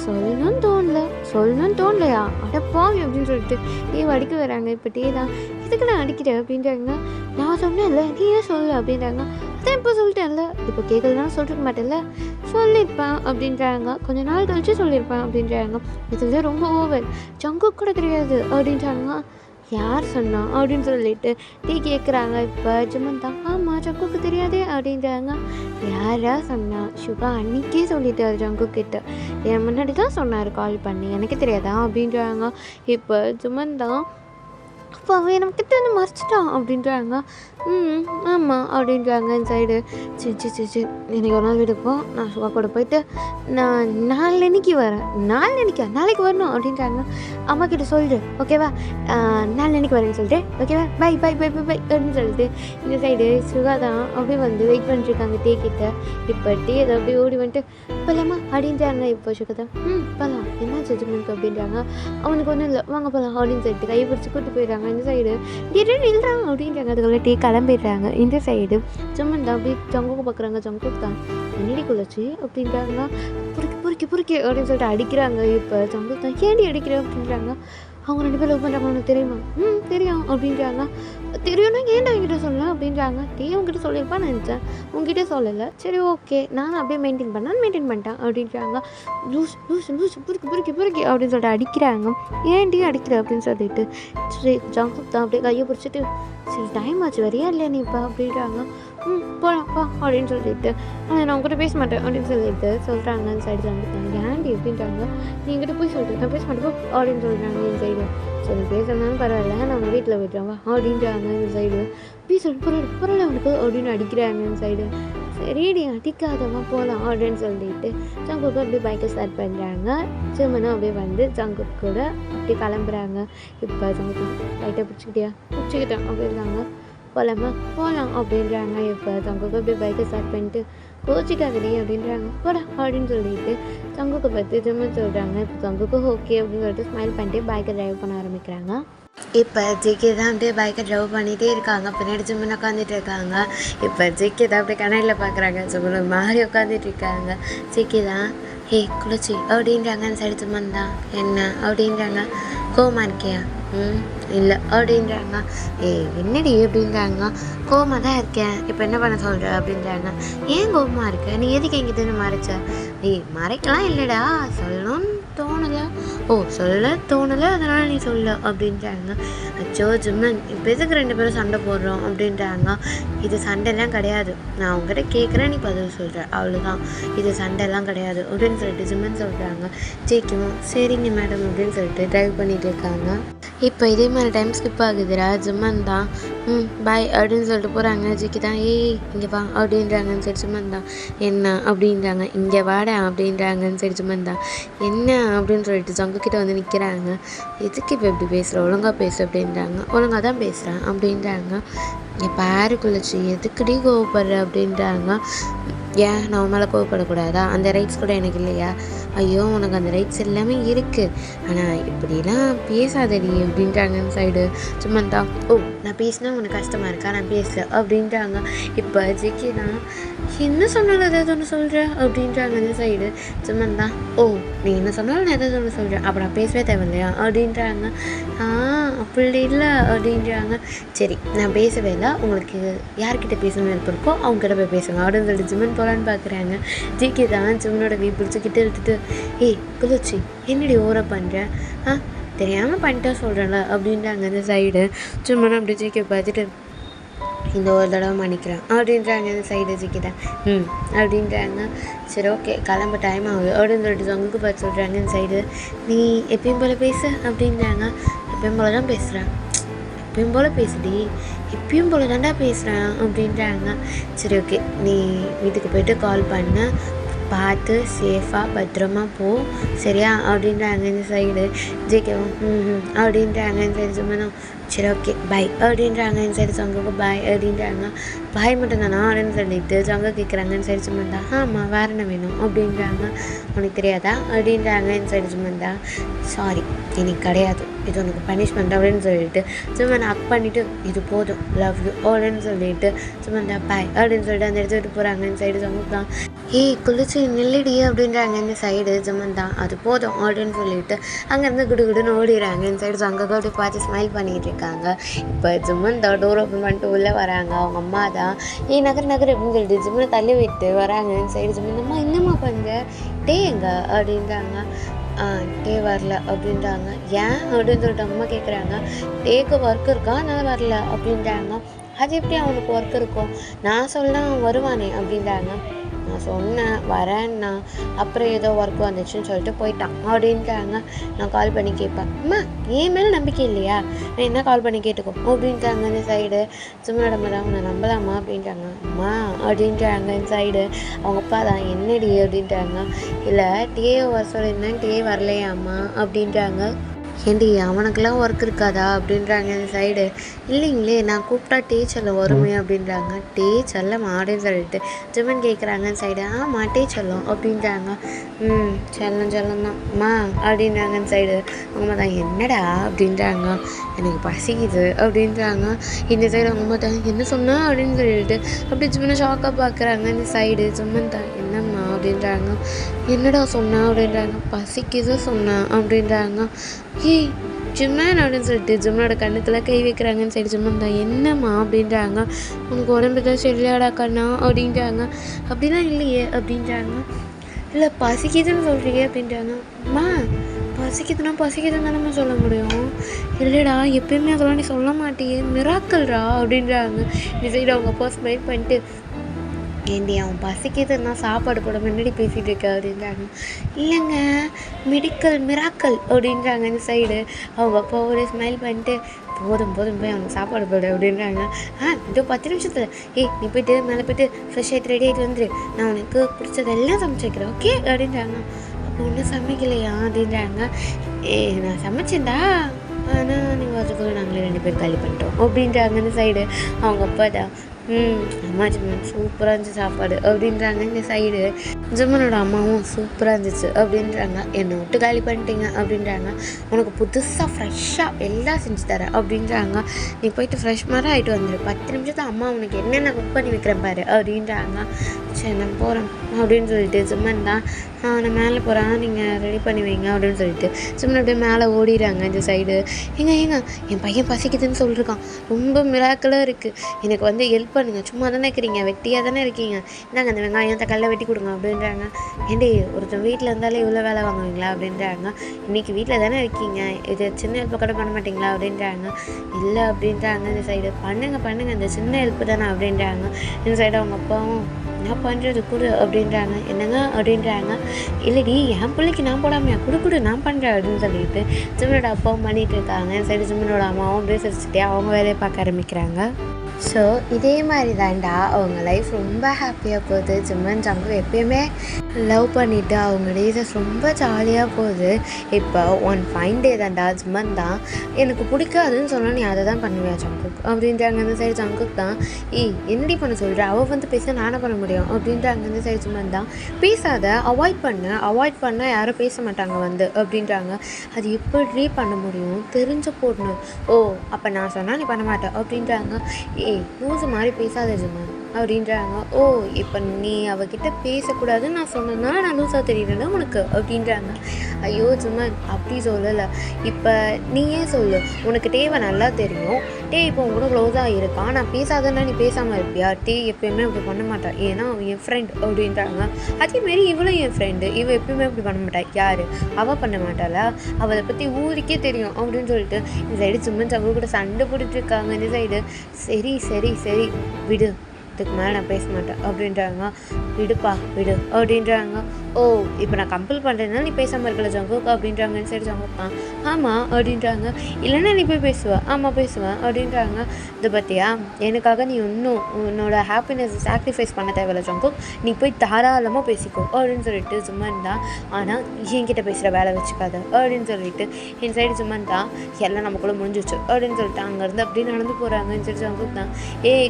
சொல்லணும்னு தோணலையா அடப்பாவி அப்படின்னு சொல்லிட்டு டீ அடிக்க வராங்க. இப்போ டீ தான் இதுக்கு நான் அடிக்கிறேன் அப்படின்றாங்க. நான் சொன்னேன்ல நீ ஏன் சொல்லு அப்படின்றாங்க. அதான் இப்போ சொல்லிட்டேன்ல இப்போ கேட்கலனாலும் சொல்லிருக்க மாட்டேன்ல சொல்லியிருப்பேன் அப்படின்றாங்க. கொஞ்சம் நாள் கழிச்சு சொல்லியிருப்பேன் அப்படின்றாங்க. இதில் ரொம்ப ஓவர் ஜங்குக்கு கூட தெரியாது அப்படின்றாங்க. யார் சொன்னா அப்படின்னு சொல்லிட்டு டீ கேட்குறாங்க. இப்போ ஜுமன் தான் ஆமாம் ஜங்குக்கு தெரியாதே அப்படின்றாங்க. யாரா சொன்னா? சுகா அன்றைக்கே சொல்லிட்டாரு ஜங்கு கிட்ட. என் முன்னாடி தான் சொன்னார் கால் பண்ணி எனக்கு தெரியாதா அப்படின்றாங்க. இப்போ ஜுமன் தான் அப்போ அவன் நம்மக்கிட்ட வந்து மறைச்சிட்டான் அப்படின்றாங்க. ஆமாம் அப்படின்றாங்க இந்த சைடு. சரி எனக்கு ஒரு நாள் வீட்டுப்போம் நான் சுகா கூட போயிட்டு நான் நாளைக்கு வரேன். நாளைக்கு வரணும் அப்படின்றாங்க. அம்மா கிட்ட சொல்லிடு ஓகேவா நாளைக்கு வரேன்னு சொல்லிட்டு ஓகேவா பை அப்படின்னு சொல்லிட்டு இந்த சைடு சுகா தான் அப்படியே வந்து வெயிட் பண்ணிட்டுருக்காங்க டீ கிட்ட. இப்போ டீ அதை அப்படியே ஓடி வந்துட்டு போகலாமா அப்படின்றாங்க. இப்போ சுகா தான் போகலாம் என்ன ஜட்ஜ்மெண்ட் அப்படின்றாங்க. அவனுக்கு ஒன்றும் இல்லை வாங்க போகலாம் அப்படின்னு சொல்லிட்டு கை பிடிச்சி கூப்பிட்டு போயிடுறாங்க. இந்த சைடு திடீர்னு நில்றாங்க அப்படின்றாங்க. அதுக்குள்ள டீ கிளம்பிடுறாங்க. இந்த சைடு சும்மன் தான் அப்படி ஜங்குக்கு பார்க்குறாங்க. ஜங்குக்கு தான் என்னடி குள்ளச்சி அப்படின்றாங்க. பொறுக்கி அப்படின்னு சொல்லிட்டு அடிக்கிறாங்க. இப்போ ஜங்குக்கு தான் ஏண்டி அடிக்கிறேன் அப்படின்றாங்க. அவங்க 2 பேரும் லவ் பண்ணுறாங்க உனக்கு தெரியுமா? தெரியும் அப்படின்றாங்க. தெரியும்னா ஏன்டா என்கிட்ட சொல்லல அப்படின்றாங்க. உங்ககிட்ட சொல்லியிருப்பான்னு நினச்சேன், உங்ககிட்ட சொல்லலை. சரி ஓகே, நானும் அப்படியே மெயின்டைன் பண்ணிட்டேன் அப்படின்றாங்க. லூஸ் லூஸ் லூஸ் பொறுக்கி அப்படின்னு சொல்லிட்டு அடிக்கிறாங்க. ஏன்டி அடிக்கிற அப்படின்னு சொல்லிட்டு சரி ஜங்குக் தான் அப்படியே கையை பிடிச்சிட்டு சரி டைம் ஆச்சு வரையா இல்லையா நீ இப்போ அப்படின்றாங்க. போகலாம்ப்பா அப்படின்னு சொல்லிட்டு நான் உங்ககிட்ட பேச மாட்டேன் அப்படின்னு சொல்லிட்டு சொல்கிறாங்க. அந்த சைடு வந்துட்டாங்க. ஏன்டி அப்படின்றாங்க. நீ என்கிட்ட போய் சொல்லிட்டு நான் பேச மாட்டேப்போ அப்படின்னு சொல்கிறாங்க இந்த சைடு. சரி பேசணும்னாலும் பரவாயில்ல, நம்ம வீட்டில் போய்ட்டுறாங்க அப்படின்றாங்க இந்த சைடு. பரவாயில்ல அவனுக்கு அப்படின்னு அடிக்கிறாங்க இந்த சைடு. சரிடி அடிக்காதவா போகலாம் அப்படின்னு சொல்லிட்டு ஜங்குக்கு அப்படியே பைக்கை ஸ்டார்ட் பண்ணுறாங்க. ஜிம்மனும் அப்படியே வந்து ஜங்குக் கூட அப்படியே கிளம்புறாங்க. இப்போ ஜங்குக்கு லைட்டாக பிடிச்சிக்கிட்டேன் அப்படின்றாங்க. போகலாம் அப்படின்றாங்க. இப்போ ஜங்குக்கு அப்படியே பைக்கை ஸ்டார்ட் பண்ணிட்டு கோச்சிக்காதடி அப்படின்றாங்க. போடா அப்படின்னு சொல்லிட்டு ஜங்குக்கு பற்றி ஜிம்மன் சொல்கிறாங்க. இப்போ ஜங்குக்கு ஓகே அப்படின்னு சொல்லிட்டு ஸ்மைல் பண்ணிட்டு பைக்கை ட்ரைவ் பண்ண ஆரம்பிக்கிறாங்க. இப்போ ஜிகே தான் அப்படியே பைக்கை ட்ரைவ் பண்ணிகிட்டே இருக்காங்க. பின்னாடி ஜிம்மன் உட்காந்துட்டு இருக்காங்க. இப்போ ஜிகே தான் அப்படியே கண்ணாடியில் பார்க்குறாங்க. ஜிம்மன் மாதிரி உட்காந்துட்டு இருக்காங்க. ஜிகே தான் ஹே குளிச்சி அப்படின்றாங்க. அந்த சைடு ஜிம்மன் தான் என்ன அப்படின்றாங்க. கோமா இருக்கியா? இல்லை அப்படின்றாங்க. என்னடி அப்படின்றாங்க. கோமாக தான் இருக்கேன், இப்போ என்ன பண்ண சொல்கிற அப்படின்றாங்க. ஏன் கோபமாக இருக்க? நீ எதுக்கு எங்கிட்ட மறைச்ச? மறைக்கலாம் இல்லைடா, சொல்லணும்னு தோணலை. சொல்ல தோணலை அதனால் நீ சொல்ல அப்படின்றாங்க. அச்சோ ஜிம்மன் இப்போ எதுக்கு 2 பேரும் சண்டை போடுறோம் அப்படின்றாங்க. இது சண்டைலாம் கிடையாது, நான் உங்ககிட்ட கேட்குறேன், நீ பதில் சொல்கிற, அவ்வளோதான், இது சண்டைலாம் கிடையாது அப்படின்னு சொல்லிட்டு ஜிம்மன் சொல்கிறாங்க. ஜெயிக்குமோ சரிங்க மேடம் அப்படின்னு சொல்லிட்டு ட்ரைவ் பண்ணிகிட்டு இருக்காங்க. இப்போ இதே மாதிரி டைம் ஸ்கிப் ஆகுதுடா. ஜிம்மன் தான் பாய் அப்படின்னு சொல்லிட்டு போகிறாங்க. ஜிக்கி தான் இங்கே வா அப்படின்றாங்கன்னு சரி ஜிம்மன் தான் என்ன அப்படின்றாங்க. இங்கே வாடா அப்படின்றாங்கன்னு சரி ஜிம்மன் தான் என்ன அப்படின்னு சொல்லிட்டு ஜங்குக்கிட்ட வந்து நிற்கிறாங்க. எதுக்கு இப்போ எப்படி பேசுகிற, ஒழுங்காக பேசு அப்படின்றாங்க. ஒழுங்காக தான் பேசுகிறேன் அப்படின்றாங்க. இப்போ யாருக்குள்ளச்சு எதுக்குடி கோவப்படுற அப்படின்றாங்க. ஏன் நான் மேலே கோவப்படக்கூடாதா? அந்த ரைட்ஸ் கூட எனக்கு இல்லையா? ஐயோ உனக்கு அந்த ரைட்ஸ் எல்லாமே இருக்குது, ஆனால் இப்படிலாம் பேசாதடி அப்படின்றாங்க சைடு. சும்மா தான் நான் பேசினா உனக்கு கஷ்டமாக இருக்கா, நான் பேசல அப்படின்றாங்க. இப்போ ஜிக்கி தான் என்ன சொன்னாலும் எதாவது ஒன்று சொல்கிறேன் அப்படின்றாங்க அந்த சைடு. சும்மா தான் நீ என்ன சொன்னாலும் நான் எதாவது ஒன்று சொல்கிறேன், அப்போ நான் பேசவே தேவையில்லையா அப்படின்றாங்க. அப்படி இல்லை அப்படின்றாங்க. சரி நான் பேசவே இல்லை, உங்களுக்கு யார்கிட்ட பேசணும்னு விருப்பம் இருக்கோ அவங்ககிட்ட போய் பேசுங்க அப்படின்னு சொல்லிட்டு ஜிம்மன் போகலான்னு பார்க்குறாங்க. ஜிக்கி தான் ஜிம்மனோட பிடிச்சிக்கிட்டு எடுத்துட்டு குளிச்சி என்னடி ஓர பண்ணுறேன், தெரியாமல் பண்ணிட்டா சொல்கிறேன்ல அப்படின்றாங்க அந்த சைடு. ஜிம்மன் அப்படி ஜிக்கி பார்த்துட்டு இந்த ஒரு தடவை மன்னிக்கிறேன் அப்படின்றாங்க இந்த சைடு. ஜிக்கிட்டேன் அப்படின்றாங்க. சரி ஓகே கிளம்ப டைம் ஆகுது அப்படின்னு சொல்லிட்டு ஜங்குக்கு பார்த்து சொல்கிறாங்க இந்த சைடு. நீ எப்பயும் போல் பேசு அப்படின்றாங்க. எப்பயும் போல தான் பேசுகிறேன், எப்பயும் போல் பேசுடி, எப்பயும் போல தாண்டா பேசுகிறேன் அப்படின்றாங்க. சரி ஓகே நீ வீட்டுக்கு போய்ட்டு கால் பண்ண, பார்த்து சேஃபாக பத்திரமா போ சரியா அப்படின்றாங்க இந்த சைடு. ஜெயிக்கவும் அப்படின்றாங்க இந்த சைடு. சும்மா சரி ஓகே பாய் அப்படின்றாங்க இந்த சைடு. ஜங்குக்கு பாய் அப்படின்றாங்க. பாய் மட்டும் தானா அப்படின்னு சொல்லிட்டு ஜங்க கேட்குறாங்க இந்த சைடு. சும்மா ஆமாம் வேறு என்ன வேணும் அப்படின்றாங்க. உனக்கு தெரியாதா அப்படின்றாங்க இந்த சைடு. சும்மா சாரி எனக்கு கிடையாது, இது உனக்கு பனிஷ்மெண்ட் அப்படின்னு சொல்லிட்டு சும்மா அக் பண்ணிவிட்டு இது போதும் லவ் யூ அப்படின்னு சொல்லிட்டு சும்மா பாய் அப்படின்னு சொல்லிட்டு அந்த இடத்த விட்டு போகிறாங்க இந்த சைடு. ஜங்குக்கு தான் குளிச்சு நில்லுடி அப்படின்றாங்க இந்த சைடு. ஜம்மன் தான் அது போதும் அப்படின்னு சொல்லிட்டு அங்கேருந்து குடுன்னு ஓடிடுறாங்க இந்த சைடு. ஜங்குக்கு அப்படி பார்த்து ஸ்மைல் பண்ணிகிட்டு இருக்காங்க. இப்போ ஜிம்மன் தான் டோர் ஓப்பன் பண்ணிட்டு உள்ளே வராங்க. அவங்க அம்மா தான் நகர் அப்படின்னு சொல்லிட்டு ஜிம்மனை தள்ளி விட்டு வராங்க இந்த சைடு. ஜிம்மன் அம்மா என்னம்மா பண்ணுற, டே எங்க அப்படின்றாங்க. டே வரல அப்படின்றாங்க. ஏன் அப்படின்னு சொல்லிட்டு அம்மா கேட்குறாங்க. டேக்கு ஒர்க் இருக்கா அதனால வரல அப்படின்றாங்க. அது எப்படி அவனுக்கு ஒர்க் இருக்கும், நான் சொல்ல அவன் வருவானே அப்படின்றாங்க. நான் சொன்னேன் வரேன்னா, அப்புறம் ஏதோ ஒர்க் வந்துச்சுன்னு சொல்லிட்டு போயிட்டான் அப்படின்ட்டாங்க. நான் கால் பண்ணி கேட்பேன், அம்மா என் மேலே நம்பிக்கை இல்லையா, நான் என்ன கால் பண்ணி கேட்டுக்கோ அப்படின்ட்டாங்க இந்த சைடு. சும்மா தான் உன்னை நம்பலாமா அப்படின்ட்டாங்க. அம்மா அப்படின்ட்டாங்க இந்த சைடு. அவங்க அப்பா தான் என்னடி அப்படின்ட்டாங்க. இல்லை டே வர சொல்லியிருந்தேன், டே வரலையாம்மா அப்படின்ட்டாங்க. ஏண்டி அவனுக்கெல்லாம் ஒர்க் இருக்காதா அப்படின்றாங்க இந்த சைடு. இல்லைங்களே நான் கூப்பிட்டா டே செல்லம் வருமே அப்படின்றாங்க. டே செல்லம் அப்படின்னு சொல்லிட்டு ஜிம்மன் கேட்குறாங்க இந்த சைடு. ஆமாம் டே செல்லம் அப்படின்றாங்க. செல்லம் தான் அம்மா அப்படின்றாங்க இந்த சைடு. அவங்க தான் என்னடா அப்படின்றாங்க. எனக்கு பசிக்குது அப்படின்றாங்க இந்த சைடு. அவங்க தான் என்ன சொன்னா அப்படின்னு சொல்லிட்டு அப்படி ஜிம்மனை ஷாக்காக பார்க்குறாங்க இந்த சைடு. ஜிம்மன் தான் என்னம்மா அப்படின்றாங்க. என்னடா சொன்னா அப்படின்றாங்க. பசிக்குது சொன்னேன் அப்படின்றாங்க. ஜிம்மன் அப்படின்னு சொல்லிட்டு ஜிம்மனோட கண்ணுக்கெல்லாம் கை வைக்கிறாங்கன்னு சரி ஜிம்மன் தான் என்னம்மா அப்படின்றாங்க. உனக்கு உடம்பு தான் சரியாடா கண்ணா அப்படின்றாங்க. அப்படிலாம் இல்லையே அப்படின்றாங்க. இல்லை பசிக்குதுன்னு சொல்கிறீங்க அப்படின்றாங்க. அம்மா பசிக்குதுன்னு தானே சொல்ல முடியும். இல்லைடா எப்பயுமே அதெல்லாம் நீ சொல்ல மாட்டியே மிராக்கல்ரா அப்படின்றாங்க. இந்த சைடு அவங்க அப்பா ஸ்மைல் பண்ணிட்டு ஏண்டி அவன் பசிக்குதுன்னா சாப்பாடு கூட முன்னாடி பேசிகிட்டு இருக்க அப்படின்றாங்க. இல்லைங்க மிராக்கல் அப்படின்றாங்க. இந்த சைடு அவங்க அப்பா ஒரு ஸ்மைல் பண்ணிட்டு போதும் போய் அவனுக்கு சாப்பாடு போடு அப்படின்றாங்க. இதோ 10 நிமிஷத்தில் நீ போய்ட்டு மேலே போய்ட்டு ஃப்ரெஷ் ஆகிட்டு ரெடி ஆகிட்டு வந்துடு, நான் உனக்கு பிடிச்சதெல்லாம் சமைச்சு வைக்கிறேன் ஓகே அப்படின்றாங்க. அப்போ ஒன்றும் சமைக்கலையா அப்படின்றாங்க. நான் சமைச்சேன்டா, ஆனால் நீங்கள் அதுக்குள்ளே நாங்களே 2 பேர் காலி பண்ணிட்டோம் அப்படின்றாங்க. இந்த சைடு அவங்க அப்பா தான் அம்மா ஜிம்மன் சூப்பராக இருந்துச்சு சாப்பாடு அப்படின்றாங்க. இந்த சைடு ஜிம்மனோட அம்மாவும் சூப்பராக இருந்துச்சு அப்படின்றாங்க. என்னை விட்டு காலி பண்ணிட்டீங்க அப்படின்றாங்க. உனக்கு புதுசாக ஃப்ரெஷ்ஷாக எல்லாம் செஞ்சு தரேன் அப்படின்றாங்க. நீ போயிட்டு ஃப்ரெஷ் மாதிரி ஆகிட்டு வந்துடு, 10 நிமிஷத்தில் அம்மா உனக்கு என்னென்ன குக் பண்ணி வைக்கிறேன் பாரு அப்படின்றாங்க. சரி நான் போகிறேன் அப்படின்னு சொல்லிட்டு ஜிம்மன் தான் நான் மேலே போகிறேன் நீங்கள் ரெடி பண்ணி வைங்க அப்படின்னு சொல்லிட்டு ஜிம்மன் அப்படியே மேலே ஓடிடுறாங்க. இந்த சைடு ஏங்க என் பையன் பசிக்குதுன்னு சொல்லியிருக்கான், ரொம்ப மிராக்கலாக இருக்குது, எனக்கு வந்து ஹெல்ப் பண்ணுங்கள், சும்மா தானே இருக்கிறீங்க, வெட்டியாக தானே இருக்கீங்க, இந்தாங்க அந்த வெங்காயம் தக்காளிலாம் வெட்டி கொடுங்க அப்படின்றாங்க. ஏண்டி ஒருத்தன் வீட்டில் இருந்தாலே இவ்வளோ வேலை வாங்குவீங்களா அப்படின்றாங்க. இன்றைக்கி வீட்டில் தானே இருக்கீங்க, இது சின்ன ஹெல்ப் கூட பண்ண மாட்டிங்களா அப்படின்றாங்க. இல்லை அப்படின்றாங்க. இந்த சைடு பண்ணுங்க இந்த சின்ன ஹெல்ப்பு தானே அப்படின்றாங்க. இந்த சைடு அவங்க அப்பாவும் என்ன பண்ணுறது கொடு அப்படின்றாங்க. என்னங்க அப்படின்றாங்க. இல்லைடி என் பிள்ளைக்கு நான் போடாமையா கொடு நான் பண்ணுறேன் அப்படின்னு சொல்லிட்டு ஜிம்மனோட அப்பாவும் பண்ணிகிட்டு இருக்காங்க. சரி ஜிம்மனோட அம்மாவும் அப்படியே சிரிச்சுட்டே அவங்க வேலையை பார்க்க ஆரம்பிக்கிறாங்க. ஸோ இதே மாதிரி தான்டா அவங்க லைஃப் ரொம்ப ஹாப்பியாக போகுது. ஜிம்மன் ஜங்கு எப்பயுமே லவ் பண்ணிவிட்டு அவங்க டேஸஸ் ரொம்ப ஜாலியாக போகுது. இப்போ ஒன் ஃபைன் டே தான்டா ஜிம்மன் தான் எனக்கு பிடிக்காதுன்னு சொன்னால் நீ அதை தான் பண்ணுவேன் ஜங்குக் அப்படின்றாங்க. அந்த சைடு ஜங்குக் தான் என்னடி பண்ண சொல்கிற, அவள் வந்து பேச நானே பண்ண முடியும் அப்படின்றாங்க. அந்த சைடு ஜிம்மன் தான் பேசாத அவாய்ட் பண்ணால் யாரும் பேச மாட்டாங்க வந்து அப்படின்றாங்க. அது எப்படி பண்ண முடியும், தெரிஞ்சு போடணும். அப்போ நான் சொன்னால் நீ பண்ண மாட்டேன் அப்படின்றாங்க. லூசு மாதிரி பேசாத ஜிம்மன் அப்படின்றாங்க. இப்போ நீ அவகிட்ட பேசக்கூடாதுன்னு நான் சொன்னதுனால நான் லூஸாக தெரியல உனக்கு அப்படின்றாங்க. ஐயோ ஜிம்மன் அப்படி சொல்லலை, இப்போ நீயே சொல்லு, உனக்கு தேவை நல்லா தெரியும், இப்போ உன் கூட க்ளோஸாக இருக்கான், நான் பேசாதன்னா நீ பேசாமல் இருப்பியா? எப்பயுமே அப்படி பண்ண மாட்டான், ஏன்னா அவன் என் ஃப்ரெண்ட் அப்படின்றாங்க. அதேமாரி இவளும் என் ஃப்ரெண்டு, இவள் எப்பயுமே அப்படி பண்ண மாட்டாள். யார் அவள் பண்ண மாட்டாளா, அவளை பற்றி ஊருக்கே தெரியும் அப்படின்னு சொல்லிட்டு இந்த சைடு ஜிம்மன் அவங்க கூட சண்டை போட்டுட்ருக்காங்க. இந்த சைடு சரி விடு, இதுக்கு மேலே நான் பேச மாட்டேன் அப்படின்றாங்க. விடு அப்படின்றாங்க. இப்போ நான் கம்பல் பண்ணுறதுனால நீ பேசாமல் இருக்கல ஜங்குக் அப்படின்றாங்க. சரி ஜங்குக் ஆமாம் அப்படின்றாங்க. இல்லைன்னா நீ போய் ஆமாம் பேசுவேன் அப்படின்றாங்க. இது பற்றியா எனக்காக நீ இன்னும் உன்னோட ஹாப்பினஸ் சாக்ரிஃபைஸ் பண்ண தேவையில்ல ஜங்குக், நீ போய் தாராளமாக பேசிக்கோ அப்படின்னு சொல்லிட்டு ஜிம்மன் தான். ஆனால் என்கிட்ட பேசுகிற வேலை வச்சுக்காத அப்படின்னு சொல்லிட்டு என் சைடு ஜிம்மன் தான் எல்லாம் நமக்குள்ளே முடிஞ்சிச்சு அப்படின்னு சொல்லிட்டு அங்கேருந்து அப்படியே நடந்து போகிறாங்கன்னு சொல்லி ஜங்குக் தான்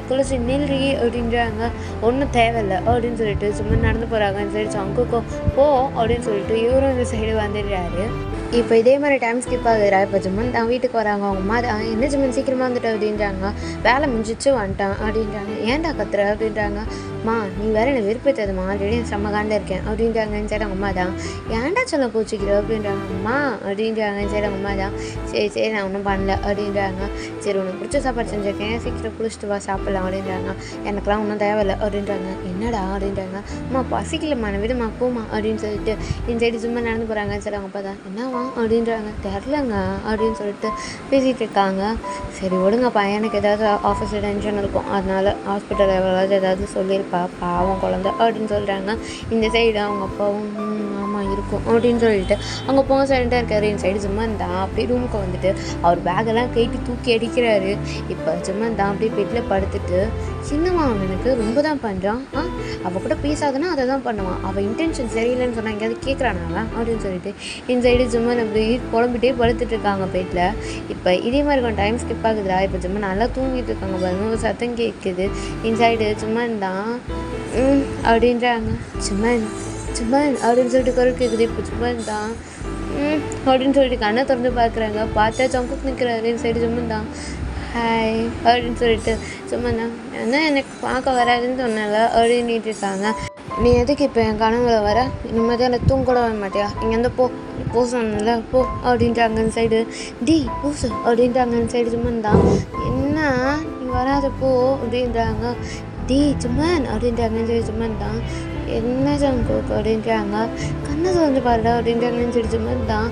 குளிச்சு நில்றி அப்படின்றாங்க. ஒன்றும் தேவையில்லை அப்படின்னு சொல்லிட்டு ஜிம்மன் நடந்து போகிறாங்கன்னு சரி ஜங்குக்கும் போ அப்படின்னு சொல்லிட்டு இவரும் இந்த சைடு வந்துடுறாரு. இப்போ இதே மாதிரி டைம் ஸ்கிப் ஆகுறா. இப்போ ஜிம்மன் தான் வீட்டுக்கு வராங்க. அவங்க அம்மா தான் என்ன ஜிம்மன் சீக்கிரமாக வந்துட்டு அப்படின்றாங்க. வேலை முடிஞ்சிச்சு வந்துட்டான் அப்படின்றாங்க. ஏன்டா கத்துற அப்படின்றாங்க. நீ வேற என்னை விருப்பத்ததுமா, ஆல்ரெடி செம்ம காண்டில் இருக்கேன் அப்படின்றாங்க. சரி அவங்க அம்மா தான் ஏன்டா சொல்ல கோச்சிக்கிற அப்படின்றாங்க. அம்மா அப்படின்றாங்க. சரி அவங்க அம்மா தான் சரி நான் ஒன்றும் பண்ணல அப்படின்றாங்க. சரி உனக்கு பிடிச்ச சாப்பாடு செஞ்சுருக்கேன், சீக்கிரம் குளிச்சுட்டு வா சாப்பிட்லாம் அப்படின்றாங்க. எனக்குலாம் ஒன்றும் தேவையில்லை அப்படின்றாங்க. என்னடா அப்படின்றாங்க. பசிக்கலம்மா நான் விடுமா போமா அப்படின்னு சொல்லிட்டு இந்த சைடு சும்மா நடந்து போகிறாங்க. சரி அவங்க அப்பா தான் என்னவா அப்படின்றாங்க. தெரிலங்க அப்படின்னு சொல்லிட்டு பேசிகிட்டு இருக்காங்க. சரி விடுங்கப்பா, எனக்கு ஏதாவது ஆஃபீஸில் டென்ஷன் இருக்கும், அதனால ஹாஸ்பிட்டல் ஏதாவது சொல்லியிருப்பா, பாவம் குழந்தை அப்படின்னு சொல்கிறாங்க. இந்த சைடு அவங்க அப்பாவும் ஆமாம் இருக்கும் அப்படின்னு சொல்லிட்டு அவங்க அப்பா சைலண்டாக இருக்காரு. இந்த சைடு ஜிம்மன் தான் அப்படியே ரூமுக்கு வந்துட்டு அவர் பேக்கெல்லாம் கைட்டு தூக்கி அடிக்கிறாரு. இப்போ ஜிம்மன் தான் அப்படியே பெட்டில் படுத்துட்டு சின்னம்மா அவனுக்கு ரொம்ப தான் பண்ணுறான், அவள் கூட பேசாதுன்னா அதை தான் பண்ணுவான், அவள் இன்டென்ஷன் சரியில்லைன்னு சொன்னால் எங்கேயாவது கேட்குறான் அவன் அப்படின்னு சொல்லிட்டு இந்த சைடு ஜிம்மன் அப்படி குழம்பிட்டே படுத்துட்டு இருக்காங்க பெட்டில். இப்போ இதே மாதிரி கொஞ்சம் டைம் ஸ்கிப் ஆகுதுடா. இப்போ ஜிம்மன் நல்லா தூங்கிட்டு இருக்காங்க பாருங்க, ஒரு சத்தம் கேட்குது. இந்த சைடு ஜிம்மன் தான் அப்படின்றாங்க. ஜிம்மன் அப்படின்னு சொல்லிட்டு குரல் கேட்குது. இப்போ ஜிம்மன் தான் அப்படின்னு சொல்லிட்டு கண்ணை திறந்து பார்க்குறாங்க. பார்த்தா ஜங்குக் நிற்கிறாரு. இந்த சைடு ஜிம்மன் தான் ஹாய் அப்படின்னு சொல்லிட்டு ஜிம்மன் தான் எனக்கு பார்க்க வராதுன்னு சொன்னால அப்படின்ட்டு இருக்காங்க. நீ எதுக்கு இப்போ என் கனவுல வர? இனிமேல் தான் தூங்க கூட வர மாட்டியா? இங்கேருந்து போ, போ சொன்னல போ அப்படின்ட்டாங்க அந்த சைடு. டி பூசு அப்படின்ட்டாங்க அந்த சைடு. சும்மன் தான் என்ன நீ வராத போ அப்படின்றாங்க. டி சும்மன் அப்படின்ட்டாங்க சரி. சும்மன் தான் என்ன ஜங்குக் அப்படின்றாங்க. கண்ணை வந்து பாருடா அப்படின்ட்டாங்கன்னு சரி. சும்மன் தான்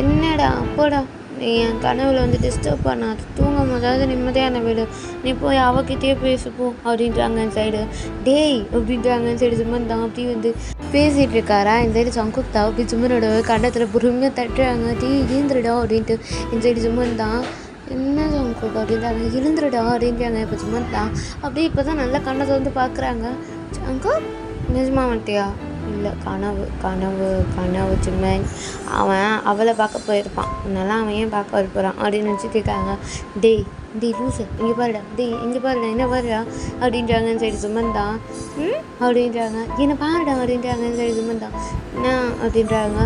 என்னடா அப்போடா நீ என் கனவுல வந்து டிஸ்டர்ப் பண்ணாது, தூங்கும் போதாவது நிம்மதியான வீடு, நீ போய் அவகிட்டே பேசுப்போம் அப்படின்றாங்க என் சைடு. டேய் அப்படின்றாங்க என் சைடு. சும்மன் தான் அப்படி வந்து பேசிகிட்டு இருக்காரா இந்த சைடு சங்குக் தான் அப்படி சும்மனோட கண்டத்தில் பொறுமையாக தட்டுறாங்க. டீ ஈந்துருடா அப்படின்ட்டு என் சைடு. சும்மன் தான் என்ன சங்குக் அப்படின்றாங்க. இருந்துருடா அப்படின்றாங்க. இப்போ சும்மன் தான் அப்படியே இப்போ தான் நல்லா கண்ணத்தை வந்து பார்க்குறாங்க. சங்குக் நிஜமா வந்துட்டியா? இல்லை கனவு கனவு கனவு சும்மன். அவன் அவளை பார்க்க போயிருப்பான், அதனால அவன் ஏன் பார்க்க வர போகிறான் அப்படின்னு நினச்சிட்டு இருக்காங்க. டேய் டேய் லூசு இங்கே பாருடா, டேய் இங்கே பாருடா, என்ன பாருடா அப்படின்றாங்க சரி. சும்மன் தான் அப்படின்றாங்க. என்னை பாருடா அப்படின்றாங்க சரி. சும்மன் தான் என்ன அப்படின்றாங்க.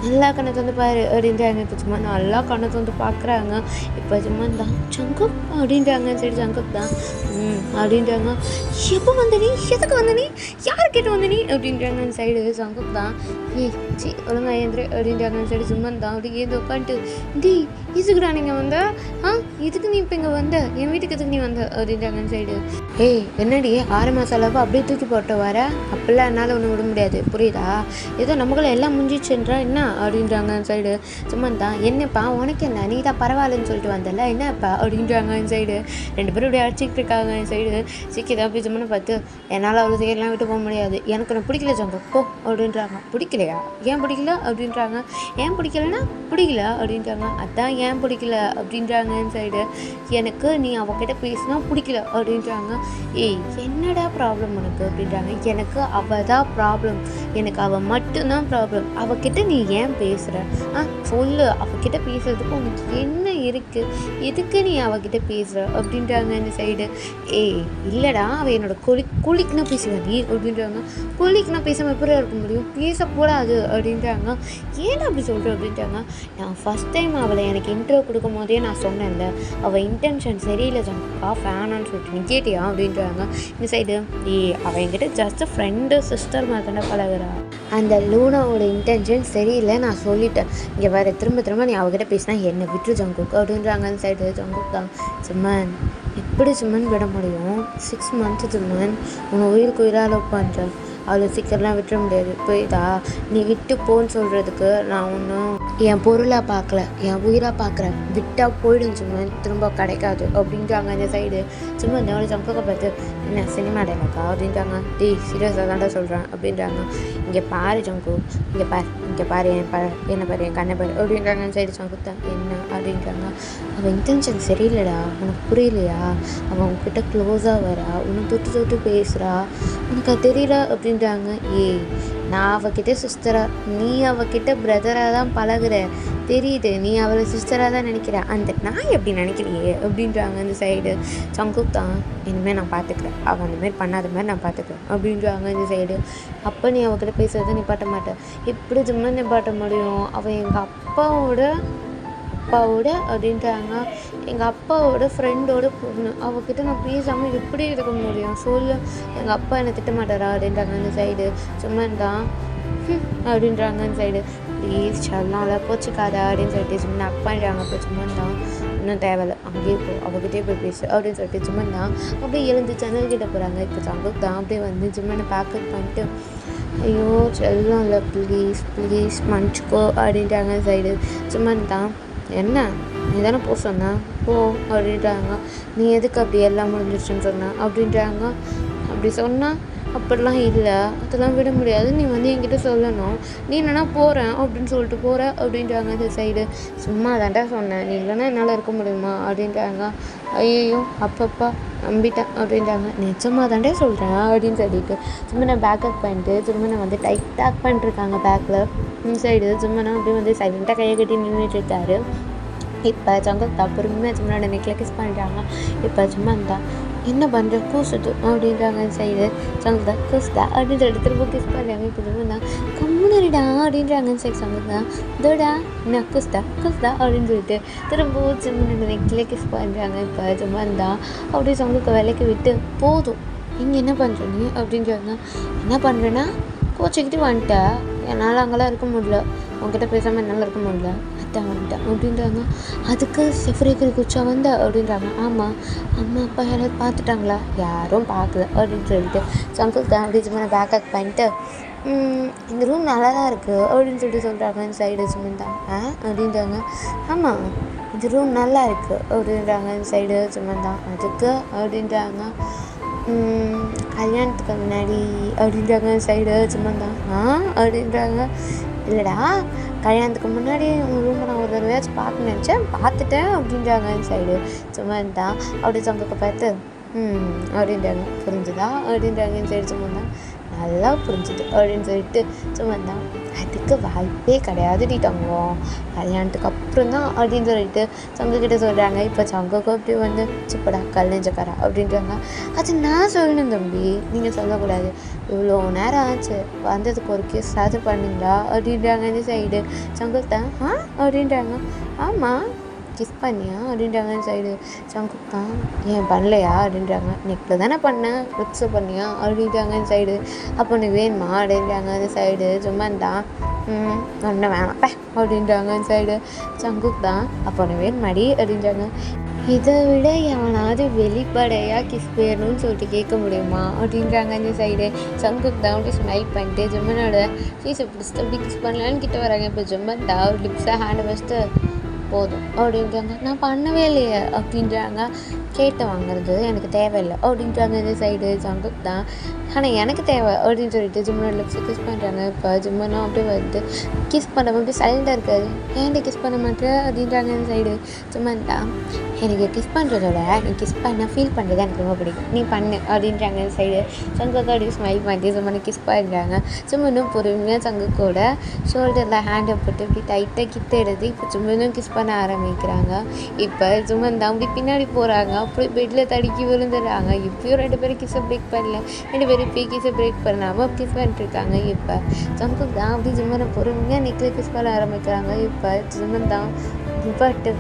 நல்லா கண்ணத்தை வந்து பாரு அப்படின்றாங்க. இப்போ சும்மா நல்லா கண்ணத்தை வந்து பார்க்குறாங்க. இப்போ சும்மன் தான் சங்குக் அப்படின்றாங்க சரி. சங்குக் தான் அப்படின்றாங்க. எப்போ வந்த நீ, எதுக்கு வந்த நீ, யார் கேட்டு வந்த நீ அப்படின்றாங்க அந்த சைடு. சங்குக் தான் ஏய் சி ஒழுங்கா ஏந்திரு அப்படின்றாங்க சரி. சும்மன் தான் அப்படி ஏந்து உட்காந்துட்டு டி இதுக்குடா நீங்கள் வந்த இதுக்கு நீ இப்போ இங்கே வந்த, என் வீட்டுக்கு எதுக்கு நீ வந்த அப்படின்றாங்க அந்த சைடு. ஏய் என்னடி 6 மாதம் அளவு அப்படியே தூக்கி போட்டு வர, அப்பெல்லாம் என்னால் ஒன்றும் விட முடியாது புரியுதா, ஏதோ நமக்குள்ள எல்லாம் முடிஞ்சிச்சுன்றா என்ன அப்படின்றாங்க அந்த சைடு. சும்மன் தான் என்னப்பா உனக்கு என்ன, நீ தான் பரவாயில்லன்னு சொல்லிட்டு வந்தல என்னப்பா அப்படின்றாங்க அந்த சைடு. 2 பேரும் இப்படி அடிச்சிக்கிட்டு இருக்காங்க என் சைடு. சீக்கிரம் போய் சும்மனை பார்த்து என்னால் அவ்வளோ சீக்கிரம்லாம் விட்டு போக முடியாது, எனக்கு நான் பிடிக்கல சங்கம் போ அப்படின்றாங்க. பிடிக்கலையா, ஏன் பிடிக்கல அப்படின்றாங்க. ஏன் பிடிக்கலன்னா பிடிக்கல அப்படின்றாங்க. அதான் ஏன் பிடிக்கல அப்படின்றாங்க என் சைடு. எனக்கு நீ அவகிட்ட பேசினா பிடிக்கல அப்படின்றாங்க. ஏய் என்னடா ப்ராப்ளம் உனக்கு அப்படின்றாங்க. எனக்கு அவள் தான் ப்ராப்ளம், எனக்கு அவள் மட்டும்தான் ப்ராப்ளம், அவகிட்ட நீ ஏன் பேசுகிற சொல்லு, அவகிட்ட பேசுறதுக்கு உனக்கு என்ன இருக்குது, எதுக்கு நீ அவகிட்ட பேசுகிற அப்படின்றாங்க இந்த சைடு. ஏய் இல்லைடா அவள் என்னோட குளிக்குன்னா பேசுவாடி அப்படின்றாங்க. குளிக்குன்னா பேசாமல் எப்படி இருக்க முடியும், பேசக்கூடாது அப்படின்றாங்க. ஏன் அப்படி சொல்கிறேன் அப்படின்றாங்க. நான் ஃபஸ்ட் டைம் அவளை எனக்கு இன்ட்ரோ கொடுக்கும் போதே நான் சொன்னேன்ல, அவள் இன்டென்ஷன் சரியில்லை சங்கா வேணான்னு சொல்லிட்டு நீ கேட்டியா அப்படின்றாங்க இந்த சைடு. அவள் என்கிட்ட ஜஸ்ட் ஃப்ரெண்டு சிஸ்டர் மாதிரி தானே பழகுறா, அந்த லூனாவோட இன்டென்ஷன் சரியில்லை நான் சொல்லிட்டேன், இங்கே வேறு திரும்ப நீ அவகிட்ட பேசினா என்னை விட்டு ஜங்குக் அப்படின்றாங்க அந்த சைடு. ஜங்குக் தான் சும்மன் எப்படி சும்மன் விட முடியும், 6 மந்த்ஸ் சும்மன் உன்னை உயிருக்கு உயிராக லவ் பண்ணுறேன், அவ்வளோ சீக்கிரம்லாம் விட்டுற முடியாது புரியுதா, நீ விட்டு போன்னு சொல்கிறதுக்கு நான் ஒன்றும் என் பொருளாக பார்க்கல, என் உயிராக பார்க்குறேன், விட்டால் போயிடும் சும்மன் திரும்ப கிடைக்காது அப்படின்றாங்க இந்த சைடு. சும்மா இந்த ஒரு சம்பளத்தை பார்த்து என்ன சினிமா டைலாக்கா அப்படின்றாங்க. டேய் சீரியஸாக தான்டா சொல்கிறேன் அப்படின்றாங்க. இங்கே பாரு ஜங்கு, இங்கே பாரு என்ன பாரு என் கண்ணை பாரு அப்படின்றாங்க சைடு. சங்குத்தா என்ன அப்படின்றாங்க. அவன் இன்டென்ஷன் சரியில்லைடா, உனக்கு புரியலையா, அவன் உன்கிட்ட க்ளோஸாக வரா, உனக்கு தொட்டு பேசுகிறா, உனக்கு அது தெரியல அப்படின்றாங்க. ஏய் நான் அவகிட்ட சிஸ்டராக, நீ அவகிட்ட பிரதராக தான் பழகுற தெரியுது, நீ அவளை சிஸ்டராக தான் நினைக்கிற, அந்த நான் எப்படி நினைக்கிறியே அப்படின்றாங்க இந்த சைடு. சங்குக் தான் இனிமேல் நான் பார்த்துக்கிறேன், அவள் அந்தமாரி பண்ணாத மாதிரி நான் பார்த்துக்கிறேன் அப்படின்றாங்க இந்த சைடு. அப்போ நீ அவகிட்ட பேசுறதை நிப்பாட்ட மாட்டேன், எப்படி சும்மா நிப்பாட்ட முடியும், அவள் எங்கள் அப்பாவோட அப்படின்றாங்க. எங்கள் அப்பாவோட ஃப்ரெண்டோட பொண்ணு, அவகிட்ட நான் பேசாமல் எப்படி இருக்க முடியும் சொல்லு, எங்கள் அப்பா என்னை திட்ட மாட்டாரா அப்படின்றாங்க அந்த சைடு. சும்மா தான் அப்படின்றாங்க அந்த சைடு. ப்ளீஸ் சொல்லால போச்சுக்காதா அப்படின்னு சொல்லிட்டு சும்மா அப்பான்றாங்க. அப்போ சும்மா தான் இன்னும் தேவையில்லை அங்கேயே போ, அவகிட்டே போய் பேசு அப்படின்னு சொல்லிட்டு சும்மா தான் அப்படியே எழுந்து ஜன்னல்கிட்ட போகிறாங்க. இப்போ சங்குக் தான் அப்படியே வந்து சும்மா பேக்கப் பண்ணிட்டு ஐயோ செல்லம் இல்லை ப்ளீஸ் மன்னிச்சிக்கோ அப்படின்றாங்க சைடு. சும்மா தான் என்ன நீ தானே போ சொன்ன போ அப்படின்றாங்க. நீ எதுக்கு அப்படி எல்லாம் முடிஞ்சிருச்சுன்னு சொன்ன அப்படின்றாங்க. அப்படி சொன்னால் அப்படிலாம் இல்லை, அதெல்லாம் விட முடியாது, நீ வந்து என்கிட்ட சொல்லணும், நீ என்னன்னா போகிறேன் அப்படின்னு சொல்லிட்டு போகிற அப்படின்றாங்க இந்த சைடு. சும்மா தாண்டா சொன்னேன், நீ இல்லைன்னா என்னால் இருக்க முடியுமா அப்படின்றாங்க. ஐயோ அப்பப்பா நம்பிட்டேன் அப்படின்றாங்க. நிஜமாக தாண்டே சொல்கிறேன் அப்படின்னு சொல்லிட்டு சும்மா நான் பேக்கப் பண்ணிட்டு திரும்ப நான் வந்து டைட்டாக பண்ணிட்டுருக்காங்க பேக்கில் இந்த சைடு. சும்மா நான் அப்படியே வந்து சைலண்ட்டாக கையை கட்டி நின்றுட்டு இருக்காரு. இப்போ சங்குக் தான் பொறுமையாக சும்மா நெக்கில் கிஸ் பண்ணுறாங்க. இப்போ சும்மா இருந்தா என்ன பண்ணுற கூசுது அப்படின்றாங்க சைடு. சங்குக் தான் குஸ்தா அப்படின்னு சொல்லிட்டு திரும்ப கிஸ் பண்ணுறாங்க. இப்போ சும்மா தான் கம்முனரிடா அப்படின்றாங்க சைடு. சங்குக் தான் தோடா என்ன குஸ்தா அப்படின்னு சொல்லிட்டு திரும்ப சும்மா நெக்கில் கிஸ் பண்ணுறாங்க. இப்போ சும்மா இருந்தா அப்படியே சங்குக்கு விலைக்கு விட்டு போதும் இங்கே என்ன பண்ணுற நீ அப்படின்றாங்க. என்ன பண்ணுறேன்னா கோச்சிக்கிட்டு வந்துட்டேன், என்னால் அங்கெல்லாம் இருக்க முடியல, உங்ககிட்ட பேசாமல் என்னால் இருக்க முடியல, அதான் வந்துட்டேன் அப்படின்றாங்க. அதுக்கு செஃப்ரேக்கரி குச்சா வந்த அப்படின்றாங்க. ஆமாம், அம்மா அப்பா யாராவது பார்த்துட்டாங்களா? யாரும் பார்க்கல அப்படின்னு சொல்லிட்டு சங்கிள் தான் அப்படி சும்மா பேக்கப் பண்ணிட்டு இந்த ரூம் நல்லா தான் இருக்குது அப்படின்னு சொல்லிட்டு சொல்கிறாங்க. இந்த சைடு சுமந்தா அப்படின்றாங்க. ஆமாம், இந்த ரூம் நல்லா இருக்குது அப்படின்றாங்க. இந்த சைடு சுமந்தா. அதுக்கு அப்படின்றாங்க. கல்யாணத்துக்கு முன்னாடி அப்படின்றாங்க. சைடு சுமந்தா. அப்படின்றாங்க. இல்லைடா, கல்யாணத்துக்கு முன்னாடி உங்கள் ரூமை நான் ஒரு தடவையாச்சும் பார்க்க நினச்சேன், பார்த்துட்டேன் அப்படின்றாங்க. இந்த சைடு சுமந்தா. அப்படி சங்கத்தை பார்த்து அப்படின்றாங்க. புரிஞ்சுதா அப்படின்றாங்க. இந்த சைடு சுமந்தா. நல்லா புரிஞ்சுது அப்படின்னு சொல்லிட்டு சுமந்தான். அதுக்கு வாய்ப்பே கிடையாது டி தங்கம், கல்யாணத்துக்கு அப்புறம் தான் அப்படின்னு சொல்லிட்டு சங்கக்கிட்ட சொல்கிறாங்க. இப்போ சங்கக்கும் அப்படி வந்து சிப்படா கல்யாணக்காரா அப்படின்றாங்க. அது நான் சொல்லணும் தம்பி, நீங்கள் சொல்லக்கூடாது. இவ்வளோ நேரம் ஆச்சு, வந்ததுக்கு ஒரு கேஸ் அது பண்ணிங்களா அப்படின்றாங்க. இந்த சைடு சங்கத்தான் அப்படின்றாங்க. ஆமாம், கிஸ் பண்ணியா அப்படின்றாங்க. இந்த சைடு சங்குத்தான். ஏன் பண்ணலையா அப்படின்றாங்க. நெக்கில் தானே பண்ணேன், லிப்ஸை பண்ணியா அப்படின்றாங்க. இந்த சைடு. அப்போ உனக்கு வேணுமா அப்படின்றாங்க. அந்த சைடு சும்மாந்தான். ஒன்றும் வேணாப்ப அப்படின்றாங்க. இந்த சைடு சங்குக் தான். அப்போ உனக்கு வேணுமாடி அப்படின்றாங்க. இதை விட எவனாவது வெளிப்படையாக கிஸ் போயிடணும்னு சொல்லிட்டு கேட்க முடியுமா அப்படின்றாங்க. இந்த சைடு சங்குக் தான் அப்படி ஸ்மைல் பண்ணிட்டு ஜும்மனோட ஃபீஸை பிடிச்சிட்டு அப்படி கிஸ் பண்ணலான்னு கிட்ட வராங்க. இப்போ ஜும்மன் தான் ஒரு லிப்ஸை ஹேண்டை வச்சுட்டு போதும் அப்படின்றாங்க. நான் பண்ணவே இல்லையே அப்படின்றாங்க. கேட்டு வாங்குறது எனக்கு தேவையில்லை அப்படின்றாங்க. இந்த சைடு சங்குக் தான். ஆனால் எனக்கு தேவை அப்படின்னு சொல்லிட்டு ஜிம்மனோட லிப்ஸை கிஸ் பண்ணுறாங்க. இப்போ ஜிம்மனும் அப்படியே வந்து கிஸ் பண்ண அப்படியே சைலண்டாக இருக்காது. ஏன்டி கிஸ் பண்ண மாட்டேன் அப்படின்றாங்க. இந்த சைடு ஜிம்மன் தான். எனக்கு கிஸ் பண்ணுறதோட நீ கிஸ் பண்ண ஃபீல் பண்ணுறது எனக்கு ரொம்ப பிடிக்கும், நீ பண்ணு அப்படின்றாங்க. இந்த சைடு சங்குக்கு அப்படியே ஸ்மைல் பண்ணி ஜிம்மனை கிஸ் பண்ணுறாங்க. ஜிம்மனும் பொறுமையாக சங்குக்கோட ஷோல்டரில் ஹேண்டை போட்டு இப்படி டைட்டாக கிட்ட எடுத்து இப்போ ஜிம்மனும் கிஸ் பண்ண ஆரம்பிக்கிறாங்க. இப்போ ஜிம்மன் தான் அப்படி பின்னாடி போகிறாங்க. அப்படி பெட்டில் தடுக்கி விழுந்துடுறாங்க. இப்பயும் 2 பேரும் கிஸ்ஸை பிரேக் பண்ணல, 2 பேரும் இப்போயும் கிஸ்ஸை பிரேக் பண்ணாமல் கிஸ் பண்ணிட்டுருக்காங்க. இப்போ சங்குக் தான் அப்படி ஜிம்மனை பொறுமையாக நெக்கில் கிஸ் பண்ண ஆரம்பிக்கிறாங்க. இப்போ ஜிம்மன் தான் பட்டு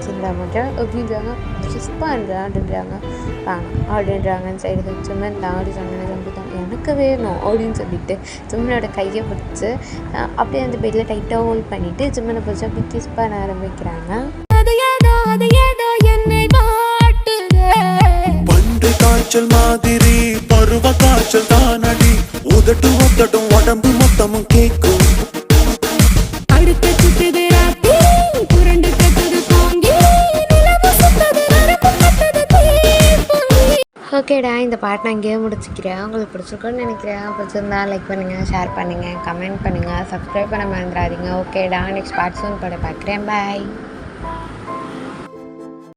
சின்ன மாட்டேன் அப்படின்றாங்க. கிஸ் பண்ணுறேன் அப்படின்றாங்க. அப்படின்றாங்க. சைடு ஜிம்மன் தான் அப்படி சொன்னேன். சங்குக் தான் எனக்கு வேணும் அப்படின்னு சொல்லிட்டு ஜிம்மனோட கையை பிடிச்சி அப்படியே அந்த பெட்டில் டைட்டாக ஹோல்ட் பண்ணிவிட்டு ஜிம்மனை பிடிச்சி அப்படி கிஸ் பண்ண ஆரம்பிக்கிறாங்க. பண்டு காய்ச்சல் மாதிரி பருவ காய்ச்சல் தானடி, உதட்டு ஒத்தட்டும் உடம்பு மொத்தமும் கேட்கும். ஓகேடா, இந்த பாட்டு நான் இங்கேயே முடிச்சுக்கிறேன். உங்களுக்கு பிடிச்சிருக்கோன்னு நினைக்கிறேன். பிடிச்சிருந்தா லைக் பண்ணுங்கள், ஷேர் பண்ணுங்கள், கமெண்ட் பண்ணுங்கள், சப்ஸ்கிரைப் பண்ண மறந்துடாதீங்க. ஓகேடா, நெக்ஸ்ட் பார்ட் சூன் படம் பார்க்குறேன். பாய்.